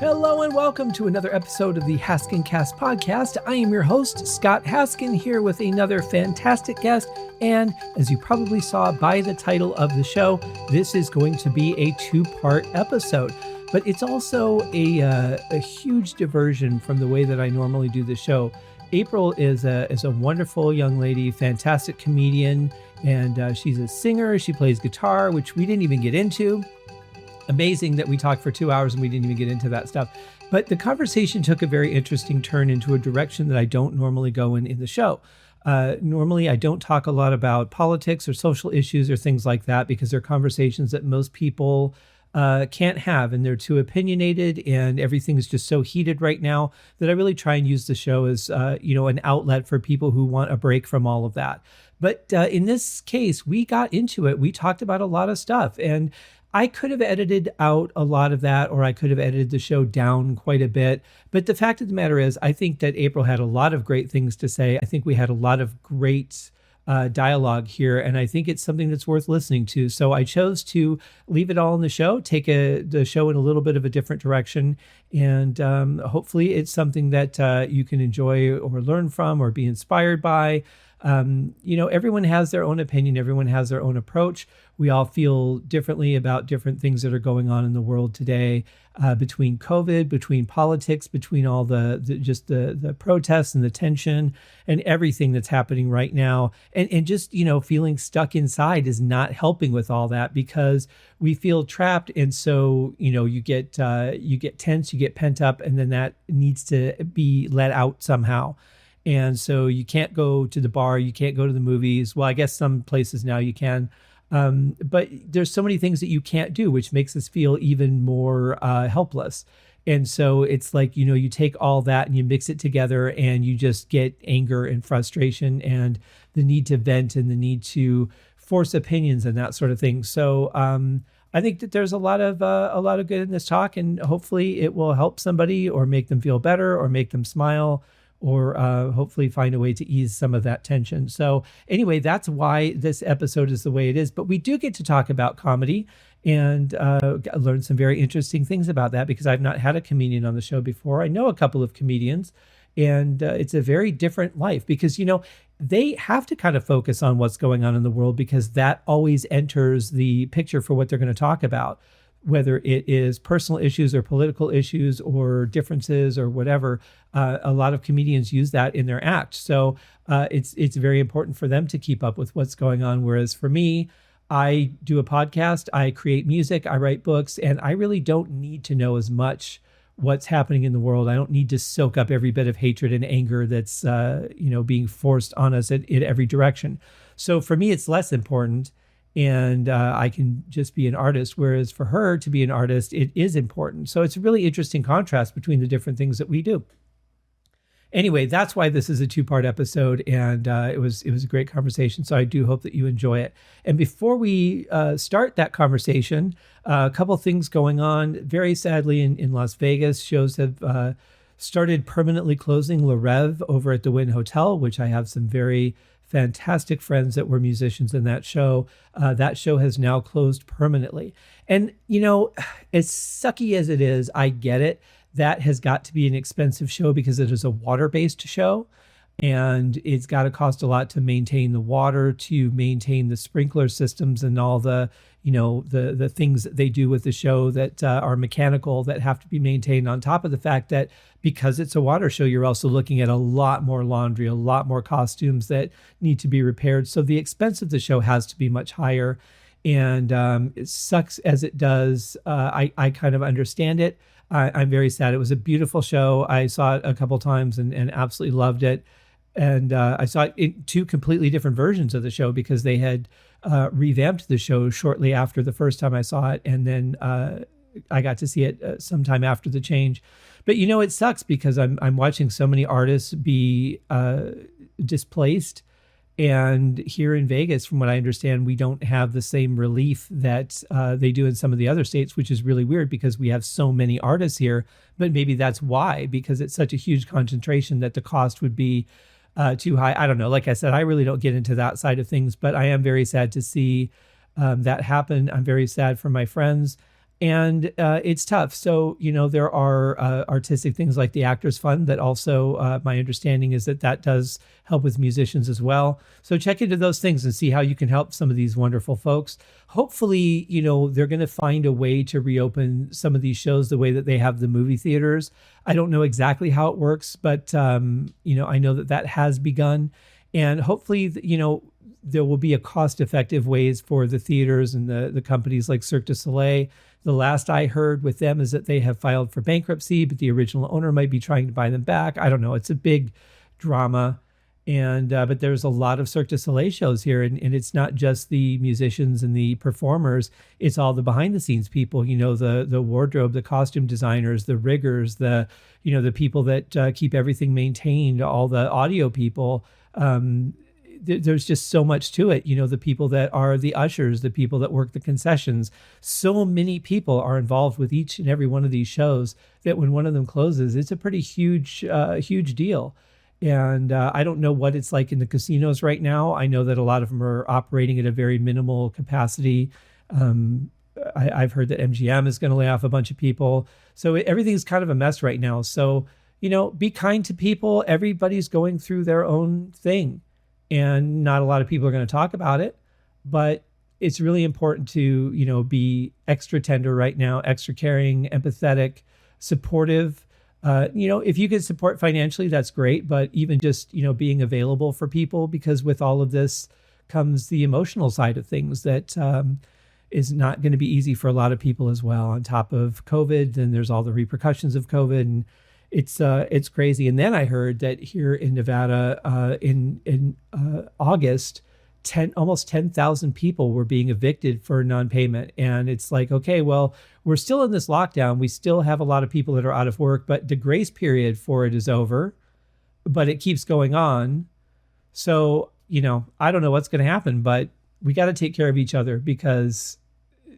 Hello and welcome to another episode of the HaskinCast Podcast. I am your host, Scott Haskin, here with another fantastic guest. And as you probably saw by the title of the show, this is going to be a two-part episode. But it's also a huge diversion from the way that I normally do the show. April is a wonderful young lady, fantastic comedian, and she's a singer. She plays guitar, which we didn't even get into. Amazing that we talked for 2 hours and we didn't even get into that stuff. But the conversation took a very interesting turn into a direction that I don't normally go in the show. Normally, I don't talk a lot about politics or social issues or things like that because they're conversations that most people can't have, and they're too opinionated, and everything is just so heated right now that I really try and use the show as an outlet for people who want a break from all of that. But in this case, we got into it. We talked about a lot of stuff, and I could have edited out a lot of that, or I could have edited the show down quite a bit. But the fact of the matter is, I think that April had a lot of great things to say. I think we had a lot of great dialogue here, and I think it's something that's worth listening to. So I chose to leave it all in the show, take the show in a little bit of a different direction, and hopefully it's something that you can enjoy or learn from or be inspired by. Everyone has their own opinion. Everyone has their own approach. We all feel differently about different things that are going on in the world today, between COVID, between politics, between all the protests and the tension and everything that's happening right now. And just, feeling stuck inside is not helping with all that because we feel trapped. And so, you get tense, you get pent up, and then that needs to be let out somehow. And so you can't go to the bar, you can't go to the movies. Well, I guess some places now you can. But there's so many things that you can't do, which makes us feel even more helpless. And so it's like, you take all that and you mix it together and you just get anger and frustration and the need to vent and the need to force opinions and that sort of thing. So I think that there's a lot of good in this talk, and hopefully it will help somebody or make them feel better or make them smile, or hopefully find a way to ease some of that tension. So anyway, that's why this episode is the way it is. But we do get to talk about comedy and learn some very interesting things about that because I've not had a comedian on the show before. I know a couple of comedians, and it's a very different life because, they have to kind of focus on what's going on in the world because that always enters the picture for what they're going to talk about, whether it is personal issues or political issues or differences or whatever. A lot of comedians use that in their act. So it's very important for them to keep up with what's going on. Whereas for me, I do a podcast, I create music, I write books, and I really don't need to know as much what's happening in the world. I don't need to soak up every bit of hatred and anger that's being forced on us in every direction. So for me, it's less important. And I can just be an artist, whereas for her to be an artist, it is important. So it's a really interesting contrast between the different things that we do. Anyway, that's why this is a two-part episode, and it was a great conversation. So I do hope that you enjoy it. And before we start that conversation, a couple things going on. Very sadly, in Las Vegas, shows have started permanently closing Le Rêve over at the Wynn Hotel, which I have some very fantastic friends that were musicians in that show. That show has now closed permanently. And, as sucky as it is, I get it. That has got to be an expensive show because it is a water-based show. And it's got to cost a lot to maintain the water, to maintain the sprinkler systems and all the things that they do with the show that are mechanical that have to be maintained, on top of the fact that because it's a water show, you're also looking at a lot more laundry, a lot more costumes that need to be repaired. So the expense of the show has to be much higher. And it sucks as it does. I kind of understand it. I'm very sad. It was a beautiful show. I saw it a couple times and absolutely loved it. And I saw it in two completely different versions of the show because they had revamped the show shortly after the first time I saw it. And then I got to see it sometime after the change. But, it sucks because I'm watching so many artists be displaced. And here in Vegas, from what I understand, we don't have the same relief that they do in some of the other states, which is really weird because we have so many artists here. But maybe that's why, because it's such a huge concentration that the cost would be too high. I don't know. Like I said, I really don't get into that side of things, but I am very sad to see that happen. I'm very sad for my friends. And it's tough. So, there are artistic things like the Actors Fund that also, my understanding is that does help with musicians as well. So check into those things and see how you can help some of these wonderful folks. Hopefully, they're going to find a way to reopen some of these shows the way that they have the movie theaters. I don't know exactly how it works, but, I know that has begun. And hopefully, there will be a cost-effective ways for the theaters and the companies like Cirque du Soleil. The last I heard with them is that they have filed for bankruptcy, but the original owner might be trying to buy them back. I don't know. It's a big drama. And but there's a lot of Cirque du Soleil shows here, and it's not just the musicians and the performers. It's all the behind-the-scenes people. The wardrobe, the costume designers, the riggers, the people that keep everything maintained, all the audio people. There's just so much to it. The people that are the ushers, the people that work the concessions. So many people are involved with each and every one of these shows that when one of them closes, it's a pretty huge deal. And I don't know what it's like in the casinos right now. I know that a lot of them are operating at a very minimal capacity. I've heard that MGM is going to lay off a bunch of people. So everything's kind of a mess right now. So, be kind to people. Everybody's going through their own thing. And not a lot of people are going to talk about it, but it's really important to, be extra tender right now, extra caring, empathetic, supportive. If you can support financially, that's great. But even just, being available for people, because with all of this comes the emotional side of things that is not going to be easy for a lot of people as well. On top of COVID, then there's all the repercussions of COVID, and it's crazy. And then I heard that here in Nevada, in August, almost 10,000 people were being evicted for non-payment. And it's like, okay, well, we're still in this lockdown. We still have a lot of people that are out of work, but the grace period for it is over, but it keeps going on. So, I don't know what's going to happen, but we got to take care of each other because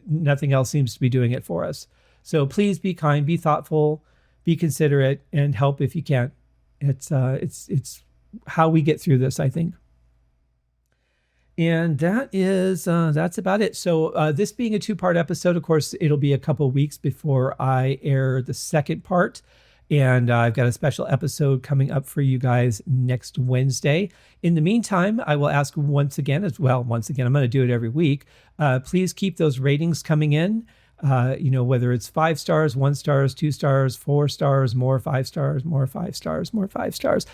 nothing else seems to be doing it for us. So please be kind, be thoughtful, be considerate, and help if you can. It's how we get through this, I think. And that's about it. So this being a 2-part episode, of course, it'll be a couple weeks before I air the second part. And I've got a special episode coming up for you guys next Wednesday. In the meantime, I will ask once again, I'm going to do it every week. Please keep those ratings coming in. Whether it's 5 stars, 1 stars, 2 stars, 4 stars, more 5 stars, more 5 stars, more 5 stars.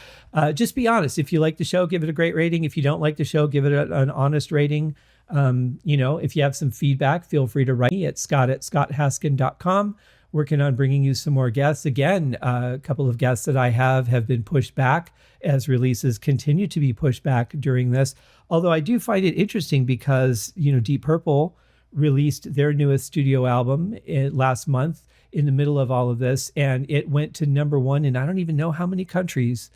Just be honest. If you like the show, give it a great rating. If you don't like the show, give it an honest rating. If you have some feedback, feel free to write me at scott@scotthaskin.com. Working on bringing you some more guests. Again, a couple of guests that I have been pushed back as releases continue to be pushed back during this. Although I do find it interesting because, Deep Purple released their newest studio album last month in the middle of all of this, and it went to number 1 in I don't even know how many countries,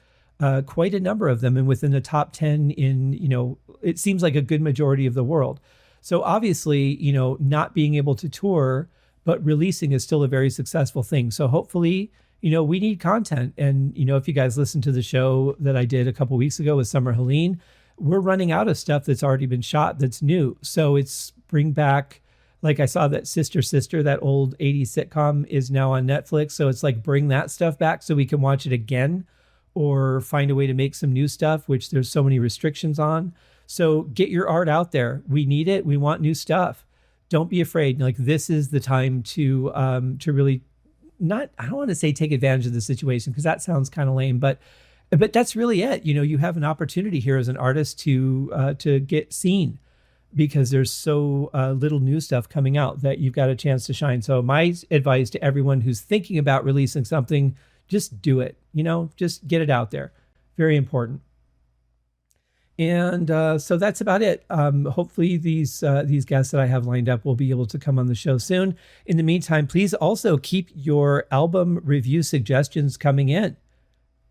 quite a number of them, and within the top 10 in, it seems like a good majority of the world. So obviously, not being able to tour, but releasing is still a very successful thing. So hopefully, we need content. And, if you guys listened to the show that I did a couple weeks ago with Summer Helene, we're running out of stuff that's already been shot that's new. So it's bring back, like I saw that Sister, that old 80s sitcom is now on Netflix. So it's like bring that stuff back so we can watch it again or find a way to make some new stuff, which there's so many restrictions on. So get your art out there. We need it. We want new stuff. Don't be afraid. Like this is the time to really I don't want to say take advantage of the situation because that sounds kind of lame, but that's really it. You have an opportunity here as an artist to get seen because there's so little new stuff coming out that you've got a chance to shine. So my advice to everyone who's thinking about releasing something, just do it, just get it out there. Very important. And so that's about it. Hopefully these guests that I have lined up will be able to come on the show soon. In the meantime, please also keep your album review suggestions coming in.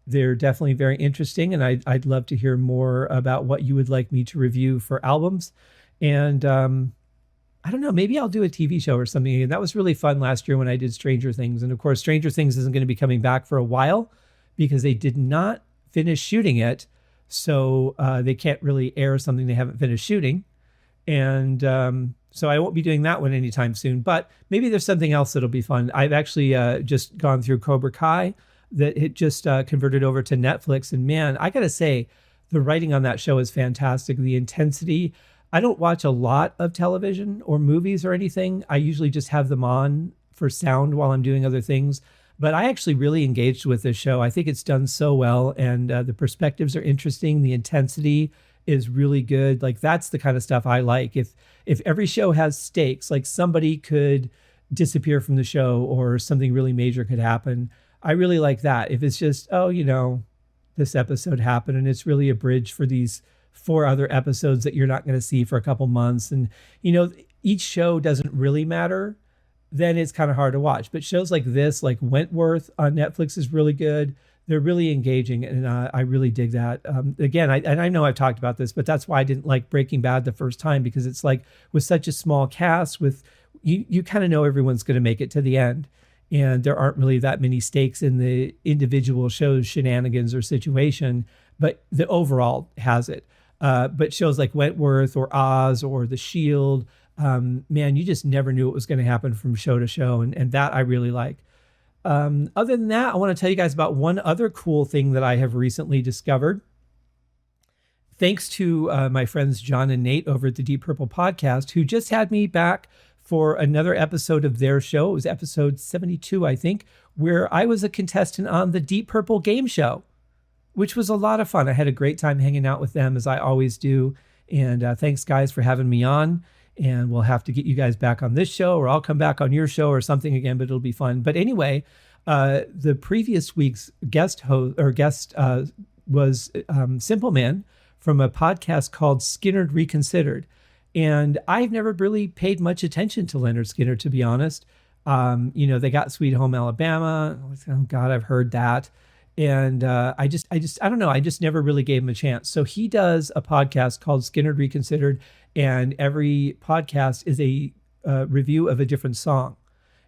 They're definitely very interesting, and I'd love to hear more about what you would like me to review for albums. And I don't know, maybe I'll do a TV show or something. And that was really fun last year when I did Stranger Things. And of course, Stranger Things isn't going to be coming back for a while because they did not finish shooting it. So they can't really air something they haven't finished shooting. And so I won't be doing that one anytime soon, but maybe there's something else that'll be fun. I've actually just gone through Cobra Kai that it just converted over to Netflix. And man, I got to say, the writing on that show is fantastic. The intensity. I don't watch a lot of television or movies or anything. I usually just have them on for sound while I'm doing other things. But I actually really engaged with this show. I think it's done so well, and the perspectives are interesting. The intensity is really good. Like, that's the kind of stuff I like. If every show has stakes, like somebody could disappear from the show or something really major could happen, I really like that. If it's just, this episode happened and it's really a bridge for these 4 other episodes that you're not going to see for a couple months, and each show doesn't really matter, then it's kind of hard to watch. But shows like this, like Wentworth on Netflix, is really good. They're really engaging, and I really dig that. Again, I know I've talked about this, but that's why I didn't like Breaking Bad the first time, because it's like with such a small cast, with you kind of know everyone's going to make it to the end, and there aren't really that many stakes in the individual show's shenanigans or situation, but the overall has it. But shows like Wentworth or Oz or The Shield, man, you just never knew what was going to happen from show to show, and that I really like. Other than that, I want to tell you guys about one other cool thing that I have recently discovered. Thanks to my friends John and Nate over at the Deep Purple Podcast, who just had me back for another episode of their show. It was episode 72, I think, where I was a contestant on the Deep Purple game show, which was a lot of fun. I had a great time hanging out with them, as I always do. And thanks, guys, for having me on. And we'll have to get you guys back on this show, or I'll come back on your show or something again, but it'll be fun. But anyway, the previous week's guest was Simple Man from a podcast called Skinner Reconsidered. And I've never really paid much attention to Leonard Skinner, to be honest. They got Sweet Home Alabama. Oh God, I've heard that. And I don't know. I just never really gave him a chance. So he does a podcast called Skinner Reconsidered, and every podcast is a review of a different song,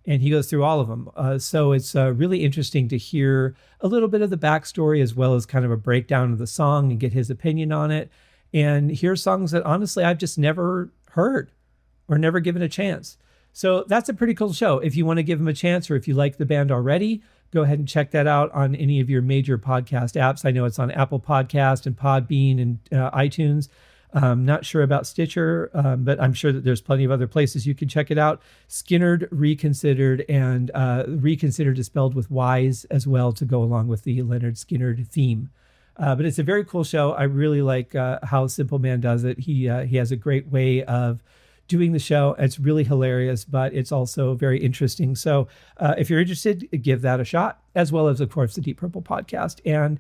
and he goes through all of them. So it's really interesting to hear a little bit of the backstory, as well as kind of a breakdown of the song, and get his opinion on it, and hear songs that honestly I've just never heard or never given a chance. So that's a pretty cool show. If you want to give him a chance, or if you like the band already, go ahead and check that out on any of your major podcast apps. I know it's on Apple Podcast and Podbean and iTunes. Not sure about Stitcher, but I'm sure that there's plenty of other places you can check it out. Skinnered Reconsidered, and Reconsidered is spelled with Y's as well, to go along with the Leonard Skinner theme. But it's a very cool show. I really like how Simple Man does it. He has a great way of doing the show. It's really hilarious, but it's also very interesting. So if you're interested, give that a shot, as well as, of course, the Deep Purple Podcast. And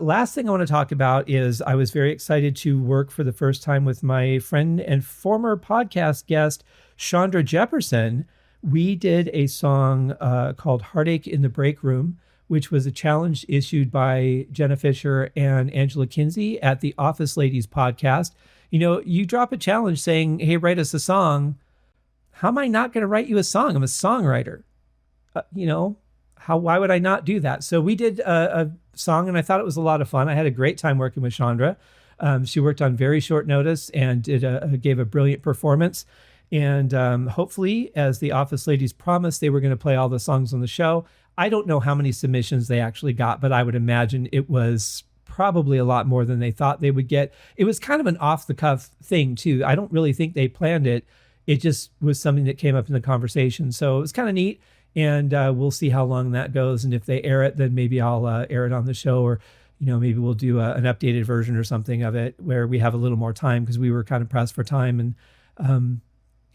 last thing I want to talk about is I was very excited to work for the first time with my friend and former podcast guest, Chandra Jefferson. We did a song called Heartache in the Break Room, which was a challenge issued by Jenna Fisher and Angela Kinsey at the Office Ladies podcast. You drop a challenge saying, hey, write us a song. How am I not going to write you a song? I'm a songwriter. Why would I not do that? So we did a song, and I thought it was a lot of fun. I had a great time working with Chandra. She worked on very short notice and gave a brilliant performance. And hopefully, as the Office Ladies promised, they were going to play all the songs on the show. I don't know how many submissions they actually got, but I would imagine it was probably a lot more than they thought they would get. It was kind of an off-the-cuff thing, too. I don't really think they planned it. It just was something that came up in the conversation. So it was kind of neat, and we'll see how long that goes. And if they air it, then maybe I'll air it on the show, or maybe we'll do an updated version or something of it where we have a little more time, because we were kind of pressed for time.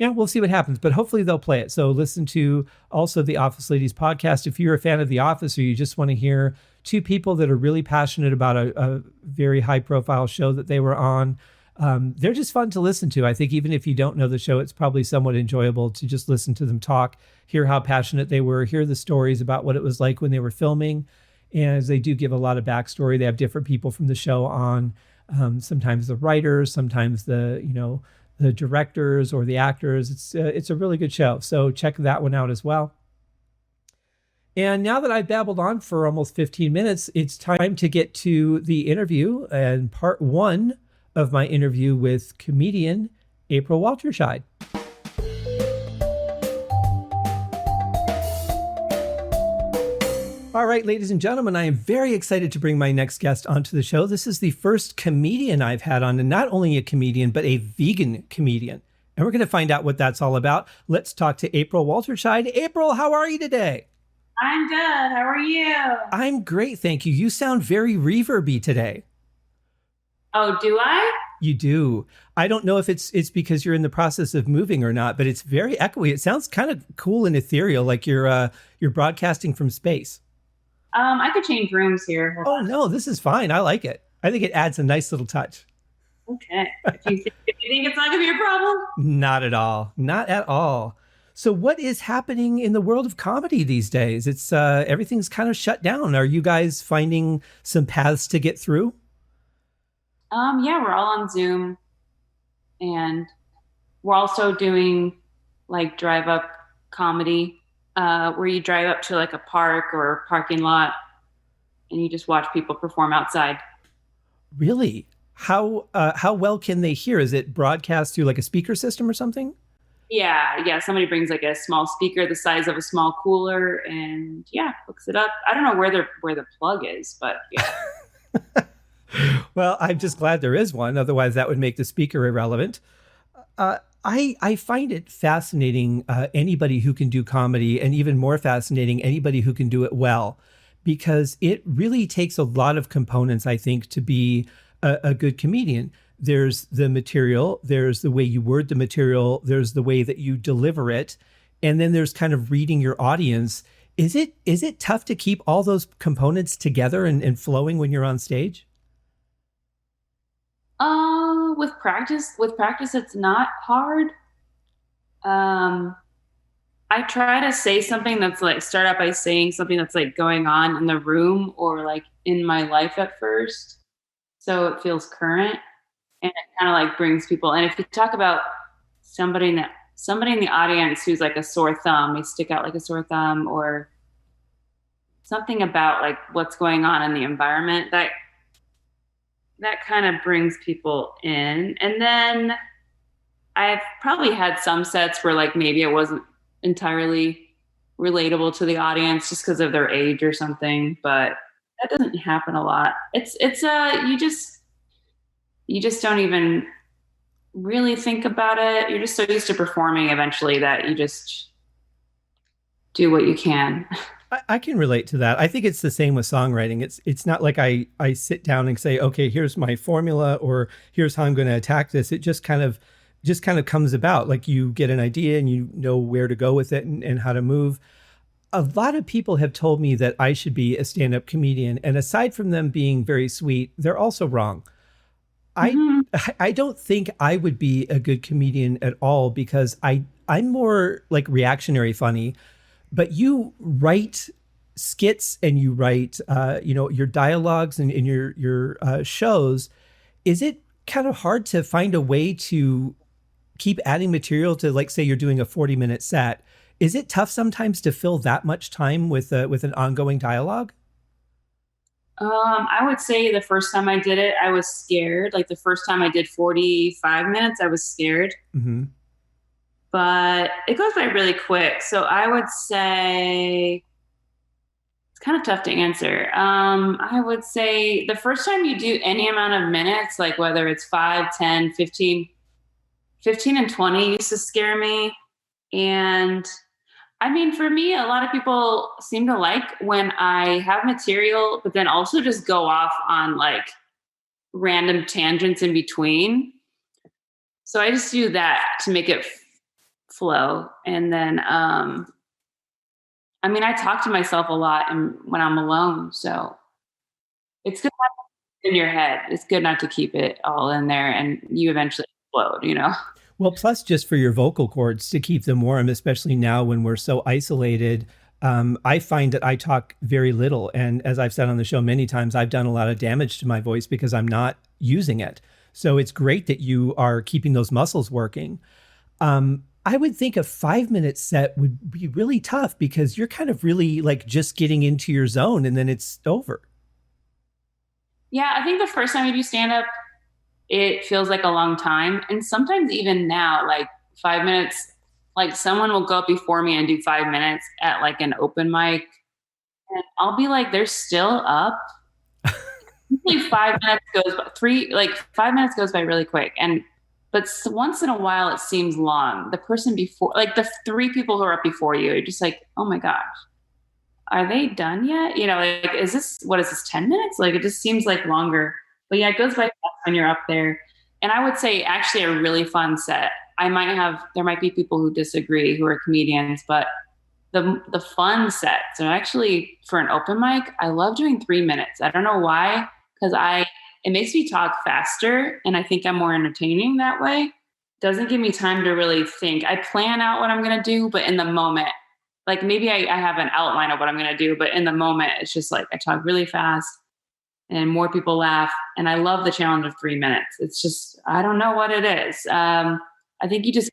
And we'll see what happens, but hopefully they'll play it. So listen to also the Office Ladies podcast. If you're a fan of The Office, or you just want to hear two people that are really passionate about a very high profile show that they were on, they're just fun to listen to. I think even if you don't know the show, it's probably somewhat enjoyable to just listen to them talk, hear how passionate they were, hear the stories about what it was like when they were filming. And they do give a lot of backstory. They have different people from the show on, sometimes the writers, sometimes the directors or the actors. It's a really good show. So check that one out as well. And now that I've babbled on for almost 15 minutes, it's time to get to the interview and part one of my interview with comedian April Walterscheid. All right, ladies and gentlemen, I am very excited to bring my next guest onto the show. This is the first comedian I've had on, and not only a comedian, but a vegan comedian. And we're going to find out what that's all about. Let's talk to April Walterscheid. April, how are you today? I'm good. How are you? I'm great, thank you. You sound very reverby today. Oh, do I? You do. I don't know if it's because you're in the process of moving or not, but it's very echoey. It sounds kind of cool and ethereal, like you're broadcasting from space. I could change rooms here. Hold on. No, this is fine. I like it. I think it adds a nice little touch. Okay. If you think it's not going to be a problem? Not at all. Not at all. So what is happening in the world of comedy these days? It's everything's kind of shut down. Are you guys finding some paths to get through? Yeah, we're all on Zoom, and we're also doing like drive up comedy. Where you drive up to like a park or a parking lot and you just watch people perform outside. Really? How well can they hear? Is it broadcast through like a speaker system or something? Yeah. Somebody brings like a small speaker the size of a small cooler and hooks it up. I don't know where the plug is, but yeah. Well, I'm just glad there is one. Otherwise, that would make the speaker irrelevant. I find it fascinating, anybody who can do comedy, and even more fascinating, anybody who can do it well, because it really takes a lot of components, I think, to be a good comedian. There's the material, there's the way you word the material, there's the way that you deliver it, and then there's kind of reading your audience. Is it tough to keep all those components together and flowing when you're on stage? With practice, it's not hard. I try to say something that's like, start out by saying something that's like going on in the room or like in my life at first. So it feels current and it kind of like brings people. And if you talk about somebody in the audience who's like a sore thumb, they stick out like a sore thumb, or something about like what's going on in the environment, that kind of brings people in. And then I've probably had some sets where like maybe it wasn't entirely relatable to the audience just because of their age or something, but that doesn't happen a lot. It's you just don't even really think about it. You're just so used to performing eventually that you just do what you can. I can relate to that. I think it's the same with songwriting. It's not like I sit down and say, okay, here's my formula, or here's how I'm going to attack this. It just kind of comes about. Like you get an idea and you know where to go with it and how to move. A lot of people have told me that I should be a stand-up comedian. And aside from them being very sweet, they're also wrong. I don't think I would be a good comedian at all, because I'm more like reactionary funny. But you write skits and you write, your dialogues and in your shows. Is it kind of hard to find a way to keep adding material to, like, say you're doing a 40-minute set? Is it tough sometimes to fill that much time with an ongoing dialogue? I would say the first time I did it, I was scared. Like the first time I did 45 minutes, I was scared. Mm-hmm. But it goes by really quick. So I would say it's kind of tough to answer. I would say the first time you do any amount of minutes, like whether it's 5, 10, 15 and 20 used to scare me. And I mean, for me, a lot of people seem to like when I have material, but then also just go off on like random tangents in between. So I just do that to make it flow. And then, I talk to myself a lot when I'm alone. So it's good not to keep it in your head. It's good not to keep it all in there and you eventually explode, you know? Well, plus just for your vocal cords to keep them warm, especially now when we're so isolated. I find that I talk very little. And as I've said on the show many times, I've done a lot of damage to my voice because I'm not using it. So it's great that you are keeping those muscles working. I would think a 5-minute set would be really tough because you're kind of really like just getting into your zone and then it's over. Yeah, I think the first time you do stand up, it feels like a long time. And sometimes even now, like 5 minutes, like someone will go up before me and do 5 minutes at like an open mic. And I'll be like, they're still up. Usually 5 minutes goes by, 5 minutes goes by really quick. But once in a while, it seems long. The person before, like the three people who are up before you, you're just like, oh my gosh, are they done yet? You know, like, what is this, 10 minutes? Like, it just seems like longer. But yeah, it goes by fast when you're up there. And I would say actually a really fun set. There might be people who disagree, who are comedians, but the fun sets are actually, for an open mic, I love doing 3 minutes. I don't know why, because it makes me talk faster, and I think I'm more entertaining that way. Doesn't give me time to really think. I plan out what I'm going to do, but in the moment, like maybe I have an outline of what I'm going to do, but in the moment, it's just like I talk really fast and more people laugh. And I love the challenge of 3 minutes. It's just, I don't know what it is. I think you just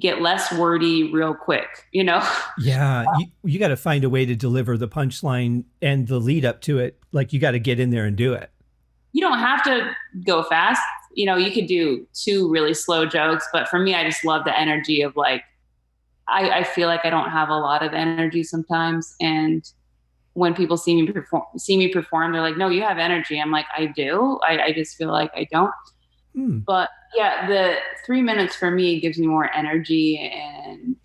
get less wordy real quick, you know? Yeah. You got to find a way to deliver the punchline and the lead up to it. Like you got to get in there and do it. You don't have to go fast. You know, you could do 2 really slow jokes, but for me, I just love the energy of like, I feel like I don't have a lot of energy sometimes. And when people see me perform, they're like, no, you have energy. I'm like, I do. I just feel like I don't. But yeah, the 3 minutes for me gives me more energy, and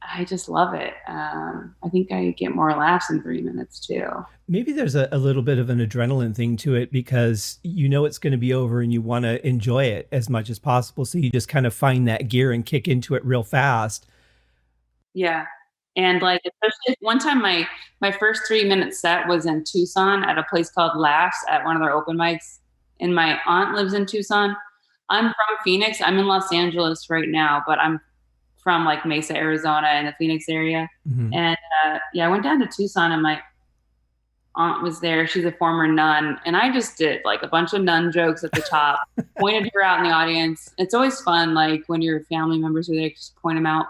I just love it. I think I get more laughs in 3 minutes too. Maybe there's a little bit of an adrenaline thing to it because you know it's going to be over and you want to enjoy it as much as possible. So you just kind of find that gear and kick into it real fast. Yeah. And like, especially one time my first 3 minute set was in Tucson at a place called Laughs at one of their open mics. And my aunt lives in Tucson. I'm from Phoenix. I'm in Los Angeles right now, but I'm from like Mesa, Arizona in the Phoenix area. Mm-hmm. And I went down to Tucson and my aunt was there. She's a former nun. And I just did like a bunch of nun jokes at the top, pointed her out in the audience. It's always fun. Like when your family members are there, just point them out.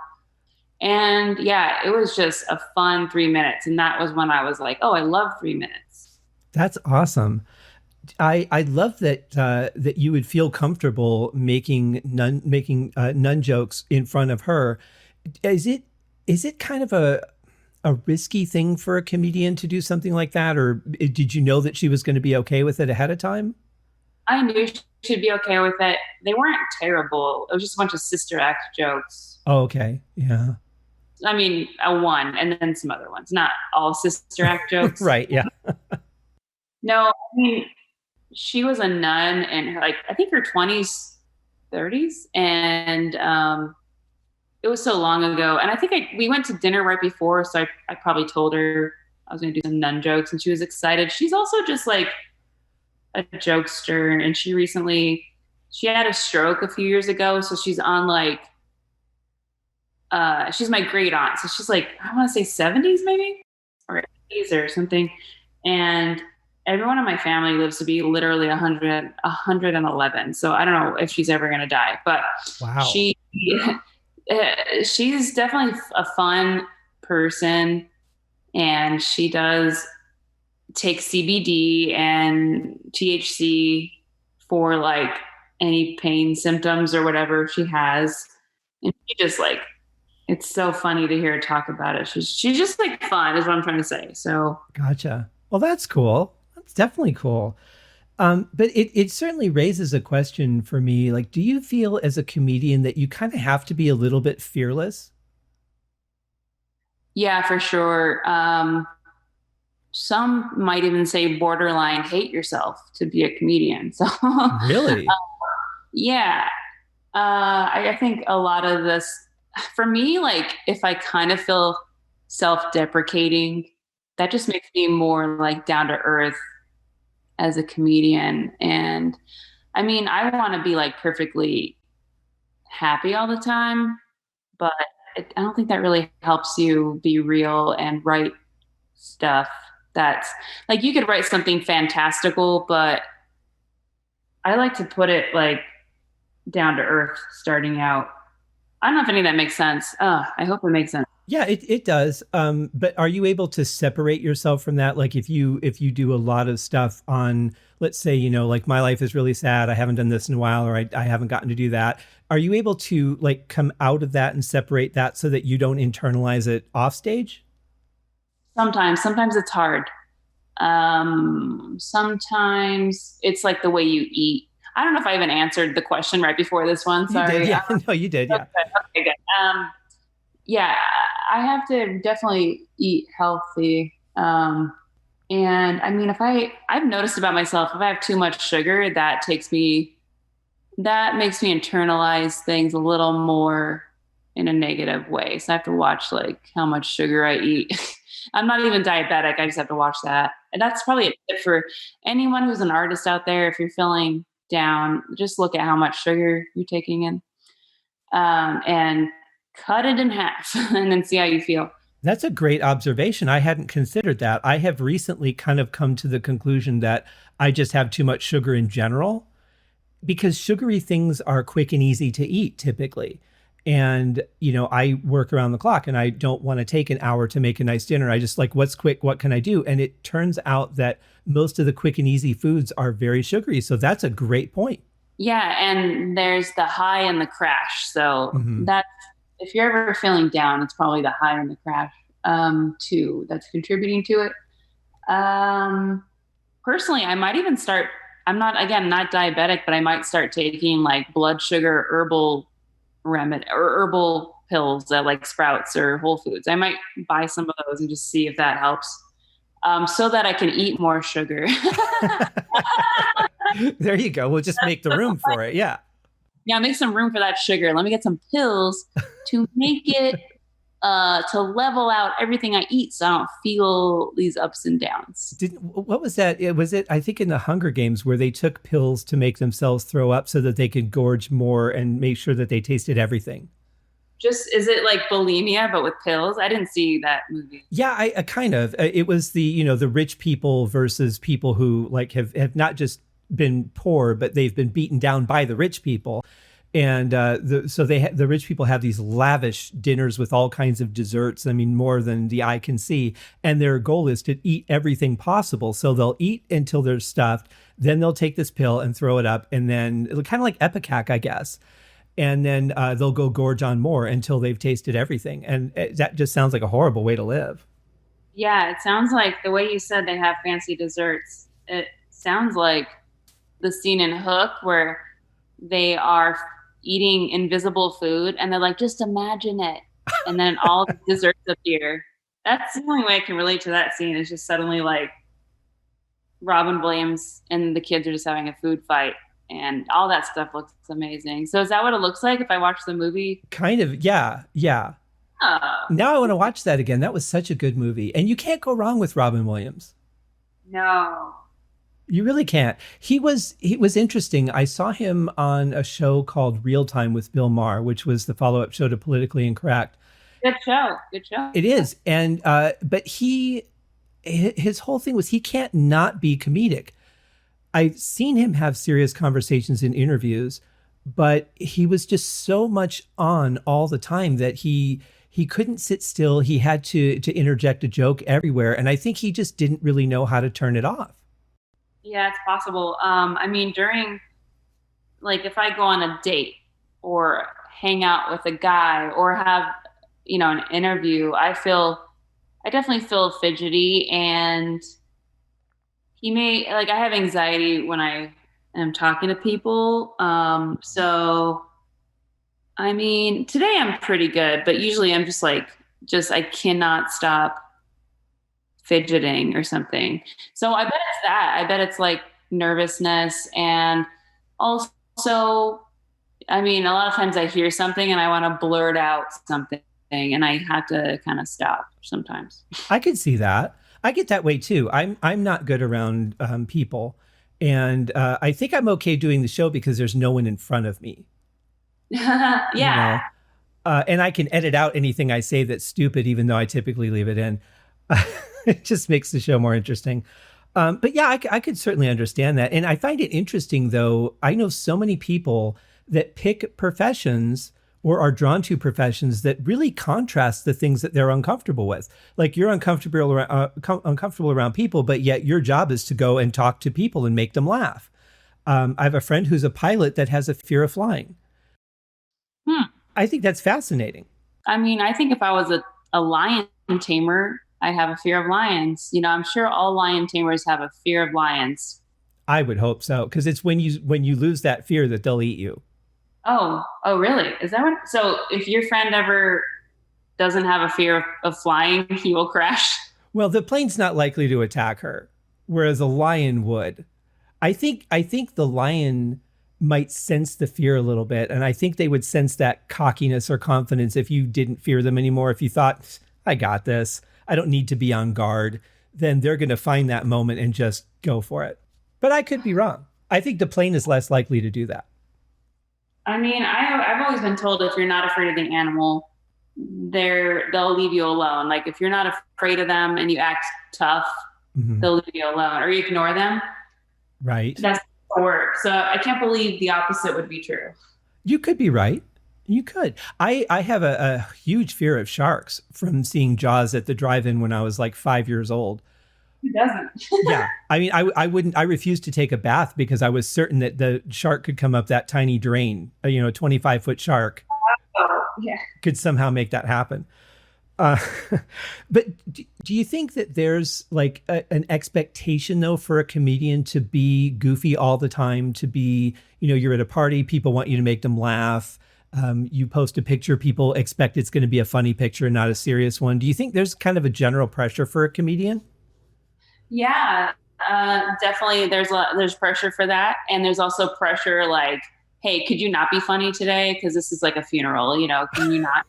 And yeah, it was just a fun 3 minutes. And that was when I was like, oh, I love 3 minutes. That's awesome. I love that you would feel comfortable making nun jokes in front of her. Is it kind of a risky thing for a comedian to do something like that, or did you know that she was going to be okay with it ahead of time? I knew she'd be okay with it. They weren't terrible. It was just a bunch of sister act jokes. Oh, okay, yeah. I mean, one and then some other ones, not all sister act jokes. Right, yeah. No, I mean, she was a nun in I think her 20s, 30s. And it was so long ago. And I think we went to dinner right before. So I probably told her I was going to do some nun jokes and she was excited. She's also just like a jokester. And she had a stroke a few years ago. So she's on like, she's my great aunt. So she's like, I want to say 70s maybe, or 80s or something. And everyone in my family lives to be literally 111. So I don't know if she's ever going to die, but wow. She's definitely a fun person, and she does take CBD and THC for like any pain symptoms or whatever she has. And she just like, it's so funny to hear her talk about it. She's just like fun is what I'm trying to say. So gotcha. Well, that's cool. That's definitely cool. But it certainly raises a question for me. Like, do you feel as a comedian that you kind of have to be a little bit fearless? Yeah, for sure. Some might even say borderline hate yourself to be a comedian. So really? Yeah. I think a lot of this, for me, like if I kind of feel self-deprecating, that just makes me more like down to earth as a comedian. And I mean, I want to be like perfectly happy all the time, but I don't think that really helps you be real and write stuff that's like, you could write something fantastical, but I like to put it like down to earth starting out. I don't know if any of that makes sense. I hope it makes sense. Yeah, it does. But are you able to separate yourself from that? Like if you do a lot of stuff on, let's say, like my life is really sad, I haven't done this in a while, or I haven't gotten to do that. Are you able to like come out of that and separate that so that you don't internalize it off stage? Sometimes it's hard. Sometimes it's like the way you eat. I don't know if I even answered the question right before this one. Sorry. You did, yeah. No, you did, yeah. Okay, good. Yeah, I have to definitely eat healthy. And I mean, I've noticed about myself, if I have too much sugar, that makes me internalize things a little more in a negative way. So I have to watch like how much sugar I eat. I'm not even diabetic. I just have to watch that. And that's probably a tip for anyone who's an artist out there. If you're feeling down, just look at how much sugar you're taking in, and cut it in half and then see how you feel. That's a great observation. I hadn't considered that. I have recently kind of come to the conclusion that I just have too much sugar in general, because sugary things are quick and easy to eat typically. And, I work around the clock and I don't want to take an hour to make a nice dinner. I just like, what's quick? What can I do? And it turns out that most of the quick and easy foods are very sugary. So that's a great point. Yeah. And there's the high and the crash. So that's, if you're ever feeling down, it's probably the high and the crash, too, that's contributing to it. Personally, I might even start, I'm not diabetic, but I might start taking like blood sugar herbal remedy or herbal pills at like Sprouts or Whole Foods. I might buy some of those and just see if that helps, so that I can eat more sugar. There you go. We'll just make the room for it. Yeah. Yeah, make some room for that sugar. Let me get some pills to make it, to level out everything I eat so I don't feel these ups and downs. What was that? Was it, I think, in the Hunger Games where they took pills to make themselves throw up so that they could gorge more and make sure that they tasted everything? Is it like bulimia, but with pills? I didn't see that movie. Yeah, I kind of. It was the rich people versus people who like have not just been poor, but they've been beaten down by the rich people. And the rich people have these lavish dinners with all kinds of desserts. I mean, more than the eye can see. And their goal is to eat everything possible. So they'll eat until they're stuffed. Then they'll take this pill and throw it up. And then kind of like Epicac, I guess. And then they'll go gorge on more until they've tasted everything. And that just sounds like a horrible way to live. Yeah, it sounds like the way you said they have fancy desserts. It sounds like the scene in Hook where they are eating invisible food and they're like, just imagine it. And then all the desserts appear. That's the only way I can relate to that scene, is just suddenly like Robin Williams and the kids are just having a food fight and all that stuff looks amazing. So is that what it looks like if I watch the movie? Kind of. Yeah. Yeah. Oh. Now I want to watch that again. That was such a good movie. And you can't go wrong with Robin Williams. No. You really can't. He was interesting. I saw him on a show called Real Time with Bill Maher, which was the follow-up show to Politically Incorrect. Good show. Good show. It is. And but his whole thing was he can't not be comedic. I've seen him have serious conversations in interviews, but he was just so much on all the time that he couldn't sit still. He had to interject a joke everywhere. And I think he just didn't really know how to turn it off. Yeah, it's possible. I mean, during, like, if I go on a date or hang out with a guy or have, an interview, I definitely feel fidgety, and I have anxiety when I am talking to people. So, I mean, today I'm pretty good, but usually I'm I cannot stop fidgeting or something. So I bet it's that. I bet it's like nervousness. And also, I mean, a lot of times I hear something and I want to blurt out something and I have to kind of stop sometimes. I could see that. I get that way too. I'm not good around people. And I think I'm okay doing the show because there's no one in front of me. Yeah. And I can edit out anything I say that's stupid, even though I typically leave it in. It just makes the show more interesting. But yeah, I could certainly understand that. And I find it interesting, though. I know so many people that pick professions or are drawn to professions that really contrast the things that they're uncomfortable with. Like you're uncomfortable around people, but yet your job is to go and talk to people and make them laugh. I have a friend who's a pilot that has a fear of flying. I think that's fascinating. I mean, I think if I was a lion tamer, I'd have a fear of lions. You know, I'm sure all lion tamers have a fear of lions. I would hope so, because it's when you lose that fear that they'll eat you. Oh, really? Is that what? So if your friend ever doesn't have a fear of flying, he will crash? Well, the plane's not likely to attack her, whereas a lion would. I think the lion might sense the fear a little bit, and I think they would sense that cockiness or confidence if you didn't fear them anymore. If you thought, I got this, I don't need to be on guard, then they're going to find that moment and just go for it. But I could be wrong. I think the plane is less likely to do that. I mean, I've always been told if you're not afraid of the animal, they'll leave you alone. Like if you're not afraid of them and you act tough, they'll leave you alone, or you ignore them. Right. That's work. So I can't believe the opposite would be true. You could be right. You could. I have a huge fear of sharks from seeing Jaws at the drive-in when I was like 5 years old. Who doesn't? Yeah. I mean, I refused to take a bath because I was certain that the shark could come up that tiny drain, a 25-foot shark could somehow make that happen. But do you think that there's like an expectation though for a comedian to be goofy all the time, to be, you're at a party, people want you to make them laugh. You post a picture, people expect it's going to be a funny picture, not a serious one. Do you think there's kind of a general pressure for a comedian? Yeah, definitely. There's pressure for that. And there's also pressure like, hey, could you not be funny today? Because this is like a funeral, can you not?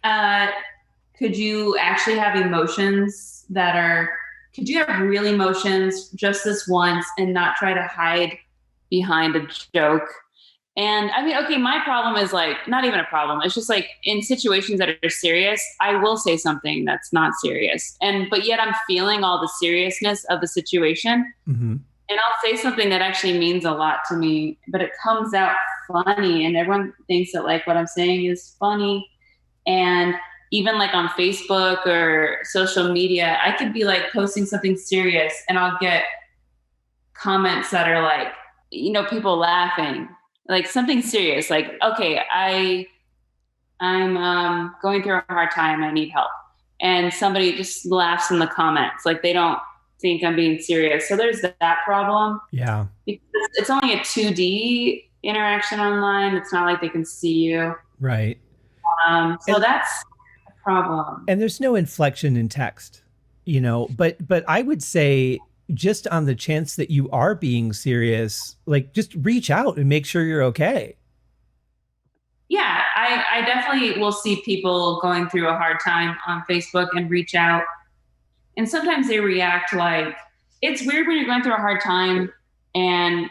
But could you actually have emotions could you have real emotions just this once and not try to hide behind a joke? And I mean, okay, my problem is like, not even a problem. It's just like in situations that are serious, I will say something that's not serious. But yet I'm feeling all the seriousness of the situation. Mm-hmm. And I'll say something that actually means a lot to me, but it comes out funny and everyone thinks that like what I'm saying is funny. And even like on Facebook or social media, I could be like posting something serious and I'll get comments that are like, people laughing. Like something serious, like, okay, I'm going through a hard time. I need help. And somebody just laughs in the comments. Like they don't think I'm being serious. So there's that problem. Yeah. Because it's only a 2D interaction online. It's not like they can see you. Right. So that's a problem. And there's no inflection in text, but I would say, just on the chance that you are being serious, like just reach out and make sure you're okay. Yeah, I definitely will see people going through a hard time on Facebook and reach out. And sometimes they react like, it's weird when you're going through a hard time and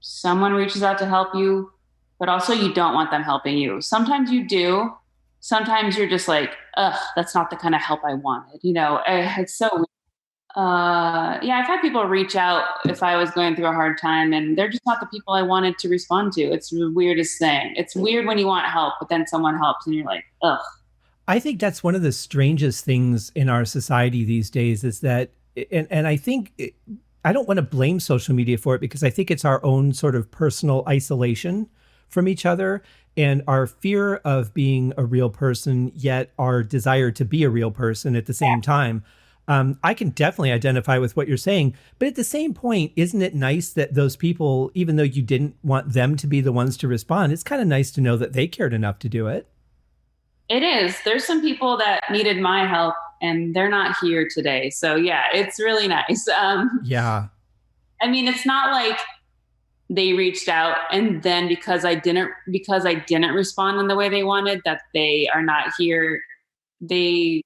someone reaches out to help you, but also you don't want them helping you. Sometimes you do. Sometimes you're just like, ugh, that's not the kind of help I wanted. It's so weird. I've had people reach out if I was going through a hard time and they're just not the people I wanted to respond to. It's the weirdest thing. It's weird when you want help, but then someone helps and you're like, ugh. I think that's one of the strangest things in our society these days is that, and I think, I don't want to blame social media for it because I think it's our own sort of personal isolation from each other and our fear of being a real person, yet our desire to be a real person at the same time. I can definitely identify with what you're saying, but at the same point, isn't it nice that those people, even though you didn't want them to be the ones to respond, it's kind of nice to know that they cared enough to do it. It is. There's some people that needed my help and they're not here today. So yeah, it's really nice. Yeah. I mean, it's not like they reached out and then because I didn't respond in the way they wanted, that they are not here. They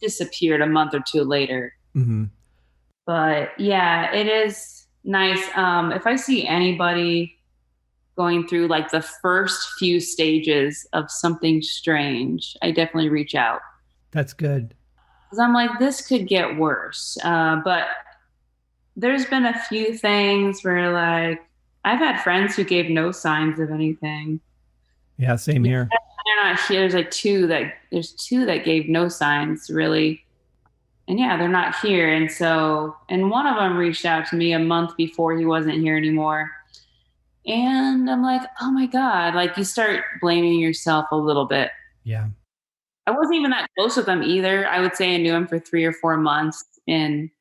disappeared a month or two later. Mm-hmm. But yeah, it is nice. If I see anybody going through like the first few stages of something strange, I definitely reach out. That's good. Because I'm like, this could get worse. But there's been a few things where like, I've had friends who gave no signs of anything. Yeah, same here. They're not here. There's two that gave no signs really. And yeah, they're not here. And one of them reached out to me a month before he wasn't here anymore. And I'm like, oh my God, like you start blaming yourself a little bit. Yeah. I wasn't even that close with them either. I would say I knew him for 3 or 4 months in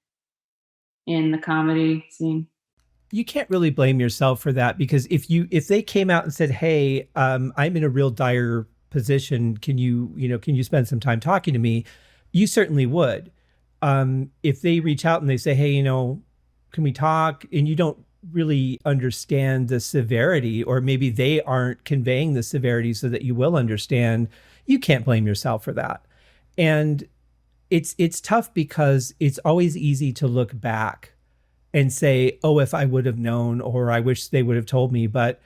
the comedy scene. You can't really blame yourself for that, because if they came out and said, "Hey, I'm in a real dire position. Can you spend some time talking to me?" You certainly would. If they reach out and they say, "Hey, can we talk?" and you don't really understand the severity, or maybe they aren't conveying the severity so that you will understand, you can't blame yourself for that. And it's tough because it's always easy to look back and say, "Oh, if I would have known," or "I wish they would have told me," but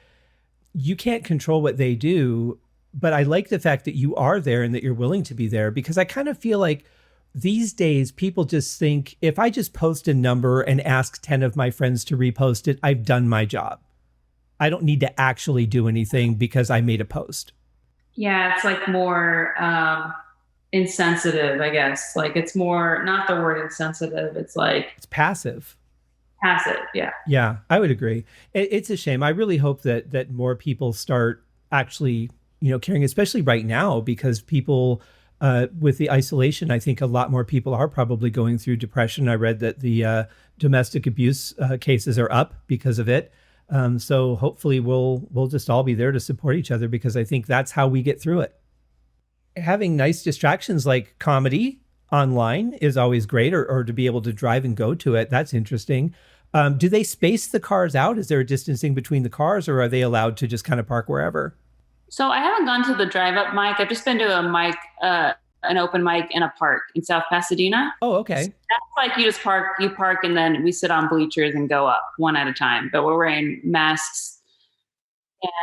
you can't control what they do. But I like the fact that you are there and that you're willing to be there, because I kind of feel like these days people just think, if I just post a number and ask 10 of my friends to repost it, I've done my job. I don't need to actually do anything because I made a post. Yeah, it's like more insensitive, I guess. Like it's more, not the word insensitive. It's like it's passive. Passive, yeah. Yeah, I would agree. It's a shame. I really hope that more people start actually, caring, especially right now, because people with the isolation, I think a lot more people are probably going through depression. I read that the domestic abuse cases are up because of it. So hopefully we'll just all be there to support each other, because I think that's how we get through it. Having nice distractions like comedy online is always great, or to be able to drive and go to it. That's interesting. Do they space the cars out? Is there a distancing between the cars, or are they allowed to just kind of park wherever? So I haven't gone to the drive-up mic. I've just been to a mic, an open mic in a park in South Pasadena. Oh, okay. So that's like you park, and then we sit on bleachers and go up one at a time. But we're wearing masks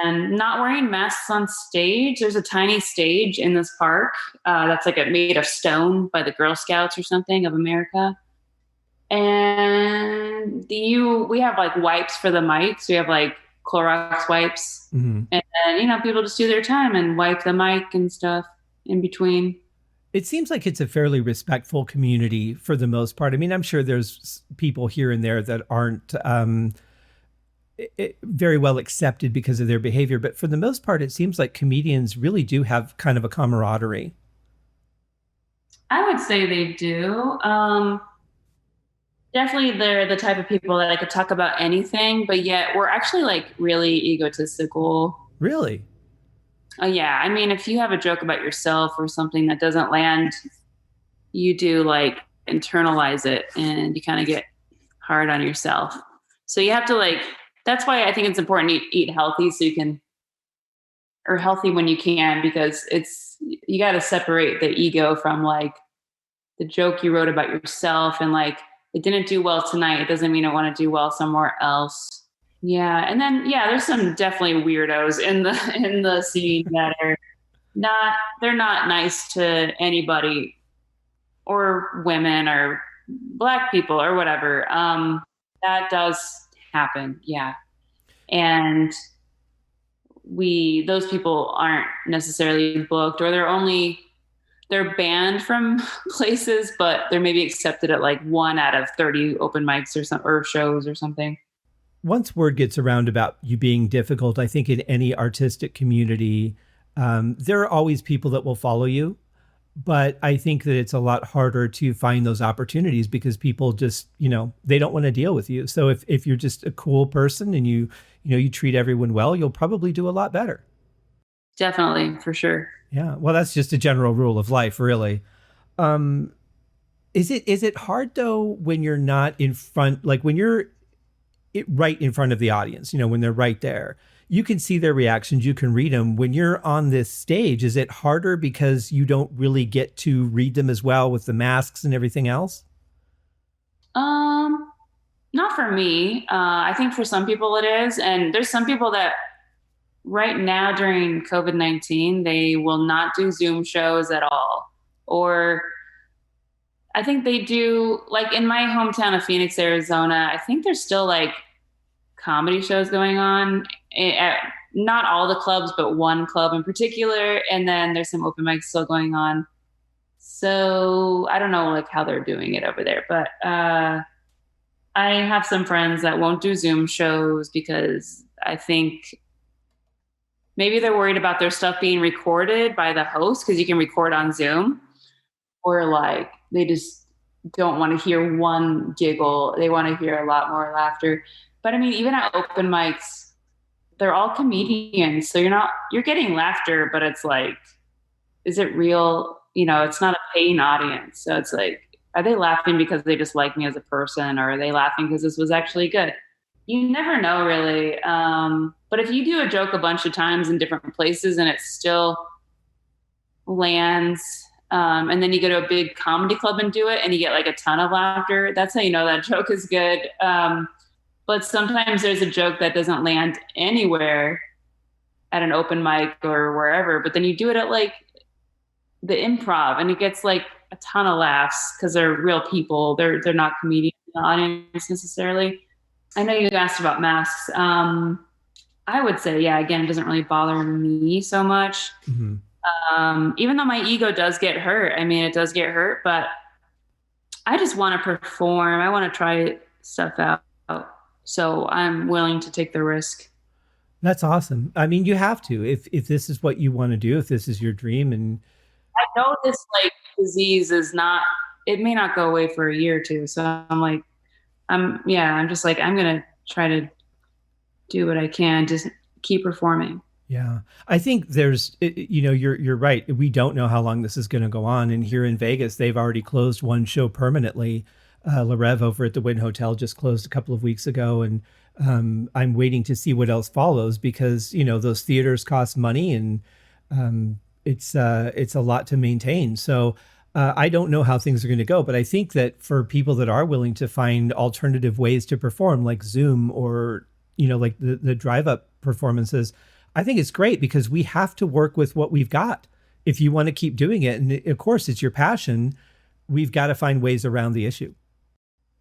and not wearing masks on stage. There's a tiny stage in this park that's like made of stone by the Girl Scouts or something of America. And we have like wipes for the mics. We have like Clorox wipes. Mm-hmm. And then, people just do their time and wipe the mic and stuff in between. It seems like it's a fairly respectful community for the most part. I mean, I'm sure there's people here and there that aren't very well accepted because of their behavior. But for the most part, it seems like comedians really do have kind of a camaraderie. I would say they do. Definitely they're the type of people that I could talk about anything, but yet we're actually like really egotistical. Really? Oh yeah. I mean, if you have a joke about yourself or something that doesn't land, you do like internalize it and you kind of get hard on yourself. So you have to that's why I think it's important to eat healthy or healthy when you can, because you got to separate the ego from like the joke you wrote about yourself, and like, it didn't do well tonight. It doesn't mean I want to do well somewhere else. Yeah. And then, there's some definitely weirdos in the scene that they're not nice to anybody, or women or Black people or whatever. That does happen. Yeah. And those people aren't necessarily booked, or they're banned from places, but they're maybe accepted at like 1 out of 30 open mics or shows or something. Once word gets around about you being difficult, I think in any artistic community, there are always people that will follow you. But I think that it's a lot harder to find those opportunities because people just, they don't want to deal with you. So if you're just a cool person and you treat everyone well, you'll probably do a lot better. Definitely, for sure. Yeah. Well, that's just a general rule of life, really. Is it hard though when you're not in front, like when you're right in front of the audience, when they're right there, you can see their reactions, you can read them. When you're on this stage, is it harder because you don't really get to read them as well with the masks and everything else? Not for me. I think for some people it is. And there's some people that right now during COVID-19, they will not do Zoom shows at all. Or I think they do, like in my hometown of Phoenix, Arizona, I think there's still like comedy shows going on not all the clubs, but one club in particular. And then there's some open mics still going on. So I don't know like how they're doing it over there, but I have some friends that won't do Zoom shows because I think maybe they're worried about their stuff being recorded by the host because you can record on Zoom, or like they just don't want to hear one giggle. They want to hear a lot more laughter. But I mean, even at open mics, they're all comedians. So you're getting laughter, but it's like, is it real? You know, it's not a paying audience. So it's like, are they laughing because they just like me as a person, or are they laughing because this was actually good? You never know really. But if you do a joke a bunch of times in different places and it still lands, and then you go to a big comedy club and do it and you get like a ton of laughter, that's how you know that joke is good. But sometimes there's a joke that doesn't land anywhere at an open mic or wherever, but then you do it at like the Improv and it gets like a ton of laughs because they're real people. They're not comedians in the audience necessarily. I know you asked about masks. I would say, yeah, again, it doesn't really bother me so much. Mm-hmm. Even though my ego does get hurt. I mean, it does get hurt, but I just want to perform. I want to try stuff out. So I'm willing to take the risk. That's awesome. I mean, you have to, if this is what you want to do, if this is your dream. And I know this like disease is not, it may not go away for a year or two. So I'm just like, I'm going to try to do what I can to keep performing. Yeah. I think there's, you're right. We don't know how long this is going to go on. And here in Vegas, they've already closed one show permanently. La Rev over at the Wynn Hotel just closed a couple of weeks ago. And I'm waiting to see what else follows because, those theaters cost money and it's a lot to maintain. So I don't know how things are going to go, but I think that for people that are willing to find alternative ways to perform like Zoom or, like the drive up performances, I think it's great because we have to work with what we've got if you want to keep doing it. And of course it's your passion. We've got to find ways around the issue.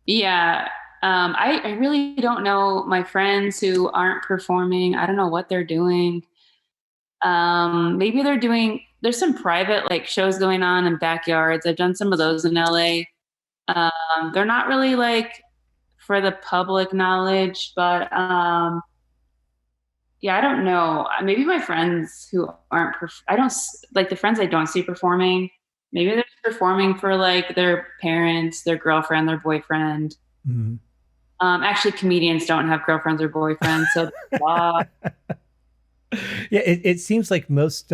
Yeah. I really don't know my friends who aren't performing. I don't know what they're doing. Maybe there's some private like shows going on in backyards. I've done some of those in LA. They're not really like for the public knowledge, but, yeah, I don't know. Maybe my friends who aren't, I don't like the friends I don't see performing. Maybe they're performing for like their parents, their girlfriend, their boyfriend. Mm-hmm. Actually, comedians don't have girlfriends or boyfriends. So, yeah, it seems like most